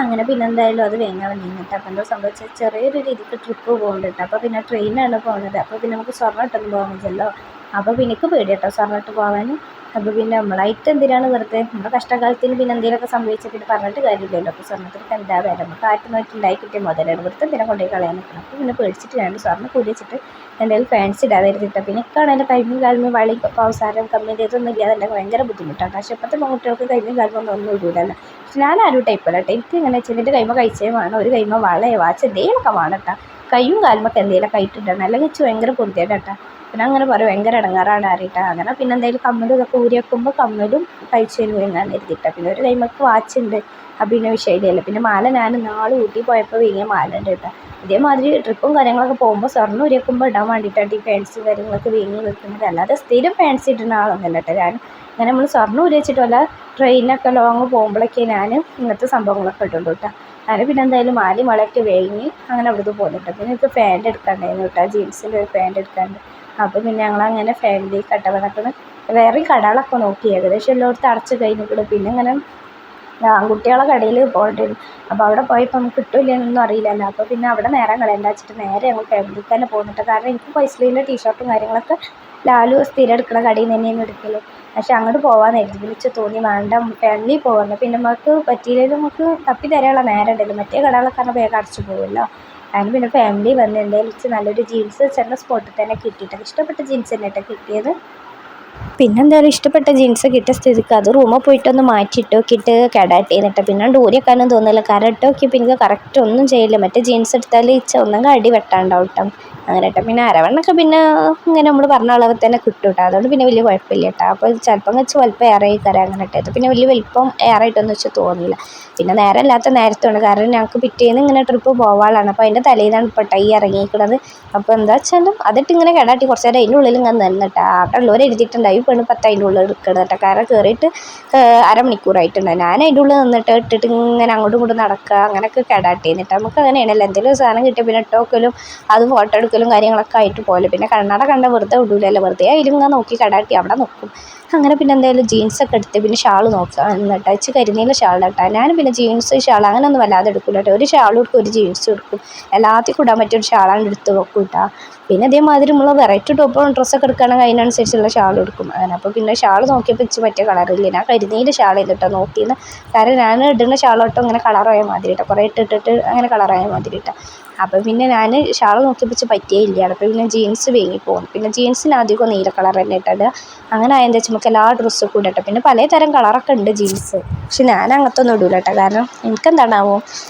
അങ്ങനെ പിന്നെ എന്തായാലും അത് വേങ്ങാൻ വന്നിട്ട്. അപ്പോൾ എന്താ സംഭവിച്ചാൽ ചെറിയൊരു രീതിക്ക് ട്രിപ്പ് പോകുന്നുണ്ട്. അപ്പോൾ പിന്നെ ട്രെയിനാണ് പോകുന്നത്. അപ്പോൾ പിന്നെ നമുക്ക് സ്വർണ്ണം ഇട്ടൊന്നും പോകാൻ പറ്റില്ലല്ലോ. അപ്പോൾ പിന്നെ എനിക്ക് പേടി കേട്ടോ സ്വർണ്ണം ഇട്ട് പോകാൻ. അപ്പോൾ പിന്നെ നമ്മളായിട്ട് എന്തിനാണ് വെറുതെ നമ്മുടെ കഷ്ടകാലത്തിന് പിന്നെ എന്തെങ്കിലുമൊക്കെ സംഭവിച്ചിട്ട് പറഞ്ഞിട്ട് കാര്യമില്ലല്ലോ. അപ്പോൾ സ്വർണ്ണത്തിനൊക്കെ എന്താ വില, നമുക്ക് ആറ്റ് നോക്കിയിട്ടുണ്ടായി കിട്ടിയ മുതലാണ് വെറുതെ എന്തിനാ കൊണ്ടുപോയി കളയാൻ നിൽക്കണം. അപ്പോൾ പിന്നെ പേടിച്ചിട്ട് ഞാൻ സ്വർണ്ണം കൂടി വെച്ചിട്ട് എന്തായാലും ഫാൻസി ഇടാതെ ഇരുത്തിട്ട് പിന്നെ ഇക്കാണ് എൻ്റെ കൈമീൻ കാൽമീൻ വളി അവസാനം കമ്മിൻ്റെ ഇതൊന്നും ഇല്ലാതെ എൻ്റെ ഭയങ്കര ബുദ്ധിമുട്ടാണ്. പക്ഷേ ഇപ്പോഴത്തെ പെൺകുട്ടികൾക്ക് കൈമീൻ കാൽമൊന്നും ഒന്നും ഇടൂലല്ലോ. പക്ഷെ ഞാൻ ആരും ടൈപ്പല്ല കേട്ടോ. എനിക്ക് ഇങ്ങനെ വെച്ചാൽ എൻ്റെ കൈമ കഴിച്ചേ വേണം, ഒരു കൈമ വളയോ വാച്ച് എന്തെങ്കിലുമൊക്കെ വേണം കേട്ടോ. കയ്യും കാൽമൊക്കെ എന്തെങ്കിലും കൈട്ടിടണം, അല്ലെങ്കിൽ വെച്ച് ഭയങ്കര പൊറുതിയാണ് കേട്ടോ. പിന്നെ അങ്ങനെ പറയും ഭയങ്കര ഇടങ്ങാറാണ് അറിയിട്ടാ. അങ്ങനെ പിന്നെ എന്തായാലും കമ്മലും ഇതൊക്കെ ഊരി വെക്കുമ്പോൾ കമ്മലും കഴിച്ചതിന് വേങ്ങാൻ എഴുതിയിട്ടാണ്. പിന്നെ ഒരു കൈമക്ക് വാച്ചുണ്ട്, അപ്പം പിന്നെ വിഷയമില്ല. പിന്നെ മാല ഞാൻ നാളെ ഊട്ടി പോയപ്പോൾ വീങ്ങിയ മാല ഉണ്ട് കേട്ടോ. ഇതേമാതിരി ട്രിപ്പും കാര്യങ്ങളൊക്കെ പോകുമ്പോൾ സ്വർണ്ണം ഊരി വെക്കുമ്പോൾ ഇടാൻ വേണ്ടിയിട്ടാണ് ഈ ഫാൻസി കാര്യങ്ങളൊക്കെ വീങ്ങി വെക്കുന്നത്. അല്ലാതെ സ്ഥിരം ഫാൻസി ഇടുന്ന ആളൊന്നുമല്ല കേട്ടോ ഞാൻ. അങ്ങനെ നമ്മൾ സ്വർണ്ണം ഊരി വെച്ചിട്ടല്ല ട്രെയിനൊക്കെ ലോങ് പോകുമ്പോഴൊക്കെ ഞാൻ ഇങ്ങനത്തെ സംഭവങ്ങളൊക്കെ ഇട്ടുണ്ട് കേട്ടോ. ഞാൻ പിന്നെ എന്തായാലും മാലി വളയൊക്കെ വേങ്ങി അങ്ങനെ അവിടുന്ന് പോന്നിട്ട്. പിന്നെ എനിക്ക് പാൻറ്റ് എടുക്കാണ്ടായിരുന്നു കേട്ടോ, ജീൻസിൻ്റെ ഒരു പാൻറ്റ് എടുക്കാണ്ട്. അപ്പോൾ പിന്നെ ഞങ്ങളങ്ങനെ ഫാമിലി കട്ടവണക്കണം വേറെ കടകളൊക്കെ നോക്കി. ഏകദേശം എല്ലായിടത്തും അടച്ച് കഴിഞ്ഞിട്ട് പിന്നെ ഇങ്ങനെ ആൺകുട്ടികളെ കടയിൽ പോകേണ്ടി വരും. അപ്പോൾ അവിടെ പോയപ്പോൾ നമുക്ക് കിട്ടില്ലെന്നൊന്നും അറിയില്ലല്ലോ. അപ്പോൾ പിന്നെ അവിടെ നേരം കളയണ്ട വെച്ചിട്ട് നേരെ ഞങ്ങൾ ഫാമിലിക്ക് തന്നെ പോകുന്നുണ്ട്. കാരണം എനിക്ക് പൈസയിലെ ടീഷർട്ടും കാര്യങ്ങളൊക്കെ ലാലു സ്ഥിരം എടുക്കുന്ന കടയിൽ നിന്ന് തന്നെയാണ് എടുക്കല്. പക്ഷെ അങ്ങോട്ട് പോകാമെന്നായിരുന്നു വിളിച്ച് തോന്നി, വേണ്ട ഫാമിലി പോകുന്നത്. പിന്നെ നമുക്ക് പറ്റിയില്ലെങ്കിലും നമുക്ക് തപ്പി തരാനുള്ള നേരം ഉണ്ടല്ലോ. മറ്റേ കടകളൊക്കെ പറഞ്ഞാൽ വേഗം അടച്ചു പോകുമല്ലോ. അതിന് പിന്നെ ഫാമിലി വന്ന് എന്തായാലും വെച്ച് നല്ലൊരു ജീൻസ് ചെന്ന സ്പോട്ടിൽ തന്നെ കിട്ടിയിട്ട് ഇഷ്ടപ്പെട്ട ജീൻസ് തന്നെ കേട്ടോ കിട്ടിയത്. പിന്നെ എന്തായാലും ഇഷ്ടപ്പെട്ട ജീൻസ് കിട്ടിയ സ്ഥിതിക്ക് അത് റൂമിൽ പോയിട്ടൊന്ന് മാറ്റിയിട്ട് നോക്കിയിട്ട് കേടായിട്ട് എന്നിട്ട് പിന്നെ ഊരിയൊക്കാനും തോന്നില്ല. കാരണം ഇട്ട് നോക്കിയപ്പോൾ എനിക്ക് കറക്റ്റ് ഒന്നും ചെയ്യില്ല. മറ്റേ ജീൻസ് എടുത്താൽ ഒന്നെങ്കിൽ അടി വെട്ടാണ്ടാവും കേട്ടോ. അങ്ങനെ കേട്ടോ. പിന്നെ അരവണ്ണൊക്കെ പിന്നെ ഇങ്ങനെ നമ്മൾ പറഞ്ഞ അളവിൽ തന്നെ കിട്ടും കേട്ടോ. അതുകൊണ്ട് പിന്നെ വലിയ കുഴപ്പമില്ല കേട്ടോ. അപ്പോൾ ചിലപ്പം വെച്ച് വലിപ്പം ഏറെ കയറാം അങ്ങനെ ഇട്ടത്. പിന്നെ വലിയ വലിപ്പം ഏറായിട്ടൊന്നും വെച്ച് തോന്നിയില്ല. പിന്നെ നേരം അല്ലാത്ത നേരത്തുണ്ട്, കാരണം ഞങ്ങൾക്ക് പിറ്റേന്ന് ഇങ്ങനെ ട്രിപ്പ് പോകാനുള്ളതാണ്. അപ്പോൾ അതിൻ്റെ തലേന്നാണ് ഇപ്പോൾ ഈ ഇറങ്ങിയിരിക്കുന്നത്. അപ്പോൾ എന്താ വെച്ചാലും അതിട്ട് ഇങ്ങനെ കേടാട്ടി കുറച്ച് നേരം അതിൻ്റെ ഉള്ളിൽ ഇങ്ങനെ നിന്നിട്ട് അവിടെ ഉള്ളവർ എഴുതിയിട്ടുണ്ടായി പെണ്ണ് 10 അതിൻ്റെ ഉള്ളിൽ എടുക്കണം കേട്ടോ. കാരണം കയറിയിട്ട് അരമണിക്കൂറായിട്ടുണ്ട്. ഞാൻ അതിൻ്റെ ഉള്ളിൽ നിന്നിട്ട് ഇട്ടിട്ട് ഇങ്ങനെ അങ്ങോട്ടും ഇങ്ങോട്ടും നടക്കുക അങ്ങനെയൊക്കെ കേടാട്ടി. എന്നിട്ട് നമുക്ക് അങ്ങനെയാണല്ലോ എന്തെങ്കിലും ഒരു സാധനം കിട്ടിയ പിന്നെ ഇട്ടോക്കലും അത് ഫോട്ടോ എടുക്കലും കാര്യങ്ങളൊക്കെ ആയിട്ട് പോലെ. പിന്നെ കണ്ണട കണ്ട വെറുതെ വിടൂലല്ലോ, വെറുതെ അതിലിങ്ങനെ നോക്കി കേടാട്ടി അവിടെ നോക്കും. അങ്ങനെ പിന്നെ എന്തായാലും ജീൻസൊക്കെ എടുത്ത് പിന്നെ ഷാൾ നോക്കുക എന്നിട്ട് വെച്ച് കരിനീല ഷാൾ കേട്ടോ. ഞാൻ പിന്നെ ജീൻസ് ഷാൾ അങ്ങനെയൊന്നും വല്ലാതെ എടുക്കില്ല കേട്ടോ. ഒരു ഷാളും എടുക്കും ഒരു ജീൻസും എടുക്കും, എല്ലാത്തിനും ഇടാൻ പറ്റിയ ഒരു ഷാളാണ് എടുത്ത് വെക്കും കേട്ടോ. പിന്നെ അതേമാതിരി നമ്മൾ വെറൈറ്റി ടോപ്പും ഡ്രസ്സൊക്കെ എടുക്കുകയാണെങ്കിൽ അതിനനുസരിച്ചുള്ള ഷാൾ എടുക്കും. അങ്ങനെ അപ്പോൾ പിന്നെ ഷാൾ നോക്കിയപ്പോൾ ഇച്ച് പറ്റിയ കളറില്ല. ഞാൻ കരിനീല ഷാൾ ചെയ്തിട്ടോ നോക്കിയെന്ന്. കാരണം ഞാൻ ഇടുന്ന ഷാളോട്ടോ ഇങ്ങനെ കളറായ മാതിരി കേട്ടോ, കുറേ ഇട്ടിട്ട് അങ്ങനെ കളറായ മാതിരി കേട്ടോ. അപ്പോൾ പിന്നെ ഞാൻ ഷാൾ നോക്കിയപ്പോൾ ഇച്ച് പറ്റിയേ ഇല്ല. അപ്പോൾ പിന്നെ ജീൻസ് വീങ്ങിപ്പോകും. പിന്നെ ജീൻസിന് അധികം നീല കളർ തന്നെ ഇട്ടത്. അങ്ങനെ ആയതിൻ്റെ വെച്ച് നമുക്ക് എല്ലാ ഡ്രസ്സും കൂടെ ഇട്ടോ. പിന്നെ പലതരം കളറൊക്കെ ഉണ്ട് ജീൻസ്, പക്ഷെ ഞാൻ അങ്ങനത്തെ ഒന്നും ഇടൂല കേട്ടോ. കാരണം എനിക്കെന്താണാവോ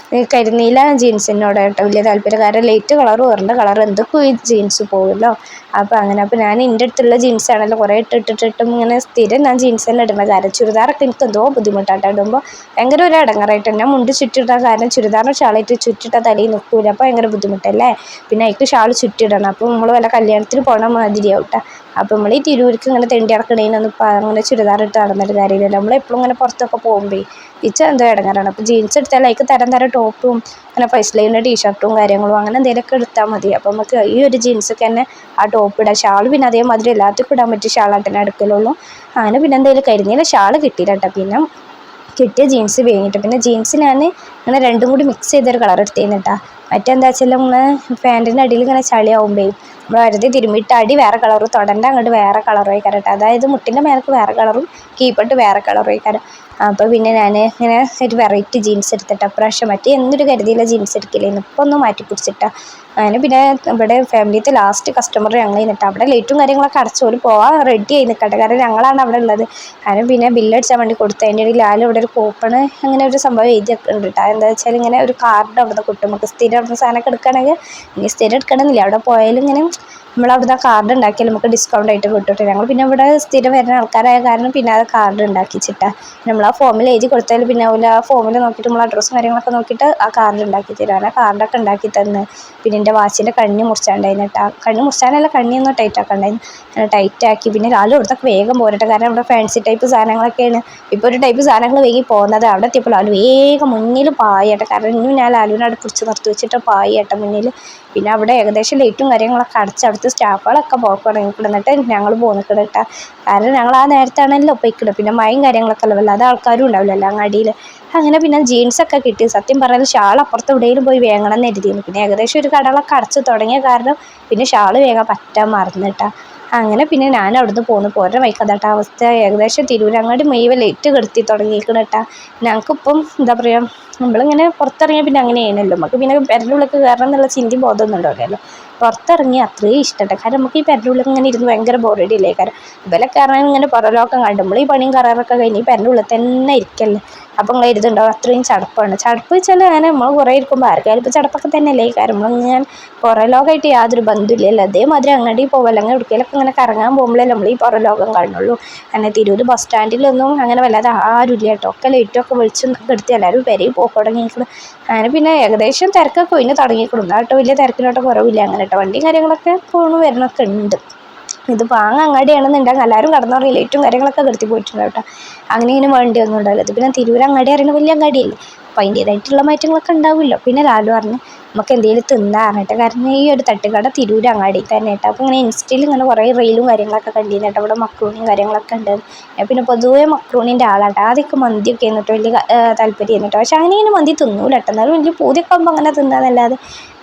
കരിനീല ജീൻസിനോട് കേട്ടോ വലിയ താല്പര്യം. കാരണം ലൈറ്റ് കളറും ഉറണ്ട കളറും എന്തൊക്കെ ഈ ജീൻസ് പോകുമല്ലോ. അപ്പോൾ അങ്ങനെ അപ്പോൾ ഞാൻ എൻ്റെ അടുത്തുള്ള ജീൻസാണല്ലോ കുറേ ഇട്ടിട്ടും ഇങ്ങനെ സ്ഥിരം ഞാൻ ജീൻസ് തന്നെ ഇടുന്ന. കാരണം ചുരിദാറൊക്കെ എനിക്ക് എന്തോ ബുദ്ധിമുട്ടാട്ടോ ഇടുമ്പോൾ, ഭയങ്കര ഒരു ഇടങ്ങാറായിട്ട്. ഞാൻ മുണ്ട് ചുറ്റിയിട്ടാൽ കാരണം ചുരിദാറിന് ഷാളായിട്ട് ചുറ്റിട്ടാൽ തലയിൽ നിൽക്കൂല, അപ്പോൾ ഭയങ്കര ബുദ്ധിമുട്ടല്ലേ. പിന്നെ അതിക്ക് ഷാൾ ചുറ്റിയിടണം. അപ്പോൾ നമ്മൾ വല്ല കല്യാണത്തിന് പോകണ മാതിരിയാവും കേട്ടോ. അപ്പോൾ നമ്മൾ ഈ തിരൂർക്ക് ഇങ്ങനെ തെണ്ടി നടക്കണേനൊന്നും അങ്ങനെ ചുരിദാറിട്ട് നടന്നൊരു കാര്യമില്ല. നമ്മളെപ്പോഴും ഇങ്ങനെ പുറത്തൊക്കെ പോകുമ്പോൾ ഇച്ച എന്തോ ഇടങ്ങാറാണ്. അപ്പോൾ ജീൻസ് എടുത്താൽ അതിക്ക് തരം ടോപ്പും അങ്ങനെ ഫൈസ്ലൈൻ്റെ ടീഷർട്ടും കാര്യങ്ങളും അങ്ങനെ എന്തെങ്കിലുമൊക്കെ എടുത്താൽ മതി. അപ്പോൾ നമുക്ക് ഈ ഒരു ജീൻസൊക്കെ തന്നെ ആ ടോപ്പ് ഇടാം. ഷാൾ പിന്നെ അതേമാതിരി എല്ലാവർക്കും ഇടാൻ പറ്റിയ ഷാളായിട്ട് തന്നെ എടുക്കലുള്ളൂ. അങ്ങനെ പിന്നെ എന്തെങ്കിലും കരിനീല ഷാൾ കിട്ടിയില്ല കേട്ടോ. പിന്നെ കിട്ടിയ ജീൻസ് വേങ്ങിയിട്ട് പിന്നെ ജീൻസ് ഞാൻ ഇങ്ങനെ രണ്ടും കൂടി മിക്സ് ചെയ്തൊരു കളർ എടുത്തേന്ന് കേട്ടോ. മറ്റെന്താ വെച്ചാൽ നമ്മൾ പാൻറ്റിൻ്റെ അടിയിൽ ഇങ്ങനെ ചളിയാവുമ്പോൾ നമ്മൾ വെറുതെ തിരുമ്മിയിട്ട് അടി വേറെ കളറും തൊടൻ്റെ അങ്ങോട്ട് വേറെ കളറും ആയിക്കാരം കേട്ടോ. അതായത് മുട്ടിൻ്റെ മേലേക്ക് വേറെ കളറും കീപ്പട്ട് വേറെ കളറും ആയിക്കാരം. അപ്പോൾ പിന്നെ ഞാൻ ഇങ്ങനെ ഒരു വെറൈറ്റി ജീൻസ് എടുത്തിട്ട് അപ്രാവശ്യം മറ്റേ എന്തൊരു കരുതിയില്ല ജീൻസ് എടുക്കില്ലായിരുന്നു, ഇപ്പോൾ ഒന്ന് മാറ്റി പിടിച്ചിട്ടാണ്. അങ്ങനെ പിന്നെ ഇവിടെ ഫാമിലിത്തെ ലാസ്റ്റ് കസ്റ്റമർ ഞങ്ങൾ നിന്നിട്ട് അവിടെ ലൈറ്റും കാര്യങ്ങളൊക്കെ അടച്ചു പോലും പോകാൻ റെഡി ആയി നിൽക്കട്ടെ. കാരണം ഞങ്ങളാണ് അവിടെ ഉള്ളത്. കാരണം പിന്നെ ബില്ലടിച്ചാൽ വേണ്ടി കൊടുത്തു. അതിൻ്റെ ഇടയിൽ ലാലും ഇവിടെ ഒരു കൂപ്പണ് അങ്ങനെ ഒരു സംഭവം എഴുതി വെക്കുന്നുണ്ട് കേട്ടോ. എന്താ വെച്ചാൽ ഇങ്ങനെ ഒരു കാർഡ് അവിടെ നിന്ന് കിട്ടും, നമുക്ക് സ്ഥിരം അവിടുന്ന് സാധനമൊക്കെ എടുക്കുകയാണെങ്കിൽ ഇനി സ്ഥിരം എടുക്കണമെന്നില്ല. അവിടെ പോയാലും ഇങ്ങനെ നമ്മളവിടുന്ന് ആ കാർഡ് ഉണ്ടാക്കിയാൽ നമുക്ക് ഡിസ്കൗണ്ട് ആയിട്ട് കിട്ടും. ഞങ്ങൾ പിന്നെ ഇവിടെ സ്ഥിരം വരുന്ന ആൾക്കാരായ കാരണം പിന്നെ അത് കാർഡ് ഉണ്ടാക്കിച്ചിട്ടാണ് നമ്മൾ ആ ഫോമിൽ എഴുതി കൊടുത്താൽ പിന്നെ ആ ഫോമിൽ നോക്കിയിട്ട് നമ്മൾ അഡ്രസ്സും കാര്യങ്ങളൊക്കെ നോക്കിയിട്ട് ആ കാർഡ് ഉണ്ടാക്കി തരും. അങ്ങനെ കാർഡൊക്കെ ഉണ്ടാക്കി തന്ന് പിന്നെ എൻ്റെ വാച്ചിൻ്റെ കണ്ണി മുറിച്ചാണ്ടായിരുന്നു കേട്ടോ. കണ്ണി മുറിച്ചാനല്ല കണ്ണിയൊന്നും ടൈറ്റ് ആക്കണ്ടായിരുന്നു. അങ്ങനെ ടൈറ്റാക്കി പിന്നെ രാവിലെ ഇവിടുത്തെ വേഗം പോരട്ടെ കാരണം ഇവിടെ ഫാൻസി ടൈപ്പ് സാധനങ്ങളൊക്കെയാണ് ഇപ്പോൾ ഒരു ടൈപ്പ് സാധനങ്ങൾ വേഗം പോകുന്നത്. അവിടെ എത്തിയപ്പോൾ ലാലു വേഗം മുന്നിൽ പായട്ടെ കാരണം ഇന്നും ഞാൻ ലാലുവിനെ അവിടെ പിടിച്ച് നിർത്തി വെച്ചിട്ട് പായട്ടെ മുന്നിൽ. പിന്നെ അവിടെ ഏകദേശം ലൈറ്റും കാര്യങ്ങളൊക്കെ അടച്ച് അവിടുത്തെ സ്റ്റാഫുകളൊക്കെ പോക്കണം എന്നിട്ട് ഞങ്ങൾ പോന്നിക്കണം കേട്ടോ. കാരണം ഞങ്ങൾ ആ നേരത്താണല്ലോ പോയിക്കിടും. പിന്നെ മഴയും കാര്യങ്ങളൊക്കെ അല്ല വല്ലാതെ ആൾക്കാരും ഉണ്ടാവില്ലല്ലോ അങ്ങാടിയിൽ. അങ്ങനെ പിന്നെ ജീൻസൊക്കെ കിട്ടി. സത്യം പറഞ്ഞാൽ ഷാൾ അപ്പുറത്ത് എവിടെയെങ്കിലും പോയി വേങ്ങണം എന്ന് എഴുതിയിരുന്നു. പിന്നെ ഏകദേശം ഒരു കടകളൊക്കെ അടച്ച് തുടങ്ങിയ കാരണം പിന്നെ ഷാൾ വേഗം പറ്റാൻ മറന്നിട്ടാ. അങ്ങനെ പിന്നെ ഞാൻ അവിടുന്ന് പോന്നു. പോരുടെ വൈക്കതാട്ട അവസ്ഥ. ഏകദേശം തിരൂരങ്ങാടി മുഴുവൻ ലൈറ്റ് കെടുത്തി തുടങ്ങിയിരിക്കണം കേട്ടാ. ഞങ്ങൾക്കിപ്പം എന്താ പറയുക നമ്മളിങ്ങനെ പുറത്തിറങ്ങിയാൽ പിന്നെ അങ്ങനെ ചെയ്യണമല്ലോ. നമുക്ക് പിന്നെ പെരൻ്റെ ഉള്ളിൽ കയറണം എന്നുള്ള ചിന്തയും ബോധമൊന്നും ഉണ്ടാവില്ലല്ലോ. പുറത്തിറങ്ങി അത്രയും ഇഷ്ടട്ടെ കാരണം നമുക്ക് ഈ പെരൻ്റെ ഉള്ളിൽ ഇങ്ങനെ ഇരുന്ന് ഭയങ്കര ബോറടിയില്ലേ. കാരണം ഇവരൊക്കെ കാരണം ഇങ്ങനെ പുറലോക്കം കണ്ടു നമ്മൾ ഈ പണിയും കറാറൊക്കെ കഴിഞ്ഞ് ഈ പെരൻ്റെ ഉള്ളിൽ തന്നെ ഇരിക്കല്ലേ. അപ്പം നിങ്ങൾ ഇരുതുണ്ടാവും അത്രയും ചടപ്പാണ്. ചടപ്പ് വെച്ചാൽ അങ്ങനെ നമ്മൾ കുറേ ഇരിക്കുമ്പോൾ ആർക്കായാലും ഇപ്പോൾ ചടപ്പൊക്കെ തന്നെയല്ലേ ഈ കാര്യം. നമ്മളിങ്ങനെ പുറലോകമായിട്ട് യാതൊരു ബന്ധമില്ലല്ലോ. അതേമാതിരി അങ്ങോട്ട് പോകല്ലോ അങ്ങനെ എവിടേക്കെങ്കിലൊക്കെ ഇങ്ങനെ കറങ്ങാൻ പോകുമ്പോഴല്ലേ നമ്മൾ ഈ പുറലോകം കാണുള്ളൂ. അങ്ങനെ തിരൂർ ബസ് സ്റ്റാൻഡിലൊന്നും അങ്ങനെ വല്ലാതെ ആരും ഇല്ല കേട്ടോ. ഒക്കെ ലൈറ്റൊക്കെ വിളിച്ചും എടുത്ത് എല്ലാവരും പെരയിൽ പോക്ക് തുടങ്ങിയിരിക്കണം. അങ്ങനെ പിന്നെ ഏകദേശം തിരക്കൊക്കെ ഒഴിഞ്ഞ് തുടങ്ങിയിരിക്കണം. കേട്ടോ വലിയ തിരക്കിലോട്ട് കുറവില്ല അങ്ങനെ കേട്ടോ. വണ്ടിയും കാര്യങ്ങളൊക്കെ പോകണം വരണമൊക്കെ ഉണ്ട്. ഇത് പാങ്ങ അങ്ങാടിയാണെന്നുണ്ടെങ്കിൽ എല്ലാവരും കടന്നുറങ്ങി ലൈറ്റും കാര്യങ്ങളൊക്കെ കെടുത്തി പോയിട്ടുണ്ട് കേട്ടോ. അങ്ങനെ ഇങ്ങനെ വണ്ടിയൊന്നും ഉണ്ടാവില്ല. ഇത് പിന്നെ തിരൂർ അങ്ങാടി അറിയുന്ന വലിയ അങ്ങാടിയല്ലേ. അപ്പോൾ അതിൻ്റേതായിട്ടുള്ള മാറ്റങ്ങളൊക്കെ ഉണ്ടാവുമല്ലോ. പിന്നെ ലാലു പറഞ്ഞു നമുക്ക് എന്തെങ്കിലും തിന്നാറിട്ട് കാരണം ഈ ഒരു തട്ടുകട തിരൂർ അങ്ങാടി തന്നെ കേട്ടോ. അപ്പോൾ ഇങ്ങനെ ഇൻസ്റ്റയിൽ ഇങ്ങനെ കുറേ റീലും കാര്യങ്ങളൊക്കെ കണ്ടിരുന്നു കേട്ടോ. ഇവിടെ മക്രൂണിയും കാര്യങ്ങളൊക്കെ ഉണ്ട്. പിന്നെ പൊതുവേ മക്രൂണിൻ്റെ ആളാട്ടോ. ആദ്യമൊക്കെ മന്തിയൊക്കെ എന്നിട്ട് വലിയ താല്പര്യം കേട്ടോ. പക്ഷെ അങ്ങനെ ഇങ്ങനെ മന്തി തിന്നൂല കേട്ടോ. എന്നാലും വലിയ പൂതിയൊക്കെ ആകുമ്പോൾ അങ്ങനെ തിന്നാന്നല്ലാതെ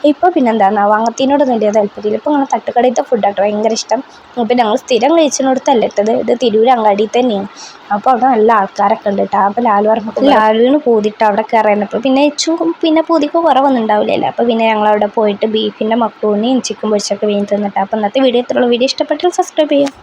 ഇപ്പോൾ പിന്നെ എന്താണ് അങ്ങനത്തിനോടൊന്നും വലിയ താല്പര്യമില്ല. ഇപ്പോൾ അങ്ങനെ തട്ടുകടയിലത്തെ ഫുഡാട്ടോ ഭയങ്കര ഇഷ്ടം. അപ്പോൾ ഞങ്ങൾ സ്ഥിരം കഴിച്ചിടത്തല്ല ഇട്ടത്. ഇത് തിരൂർ അങ്ങാടി തന്നെയാണ്. അപ്പോൾ അവിടെ നല്ല ആൾക്കാരൊക്കെ ഉണ്ട് കേട്ടോ. അപ്പോൾ ലാലു പറഞ്ഞപ്പോൾ ലാലുവിന് പൂതിയിട്ട് അവിടെ കയറാനപ്പോൾ പിന്നെ പിന്നെ പൂതിക്ക് കുറവൊന്നും ഉണ്ടാവില്ലല്ലോ. അപ്പോൾ പിന്നെ ഞങ്ങളവിടെ പോയിട്ട് ബീഫിൻ്റെ മക്രൂണിയും ചിക്കൻ പൊരിച്ചൊക്കെ വീണ്ടും തിന്നിട്ട്. അപ്പോൾ ഇന്നത്തെ വീഡിയോ ഇത്രയുള്ള. വീഡിയോ ഇഷ്ടപ്പെട്ടാൽ സബ്സ്ക്രൈബ് ചെയ്യാം.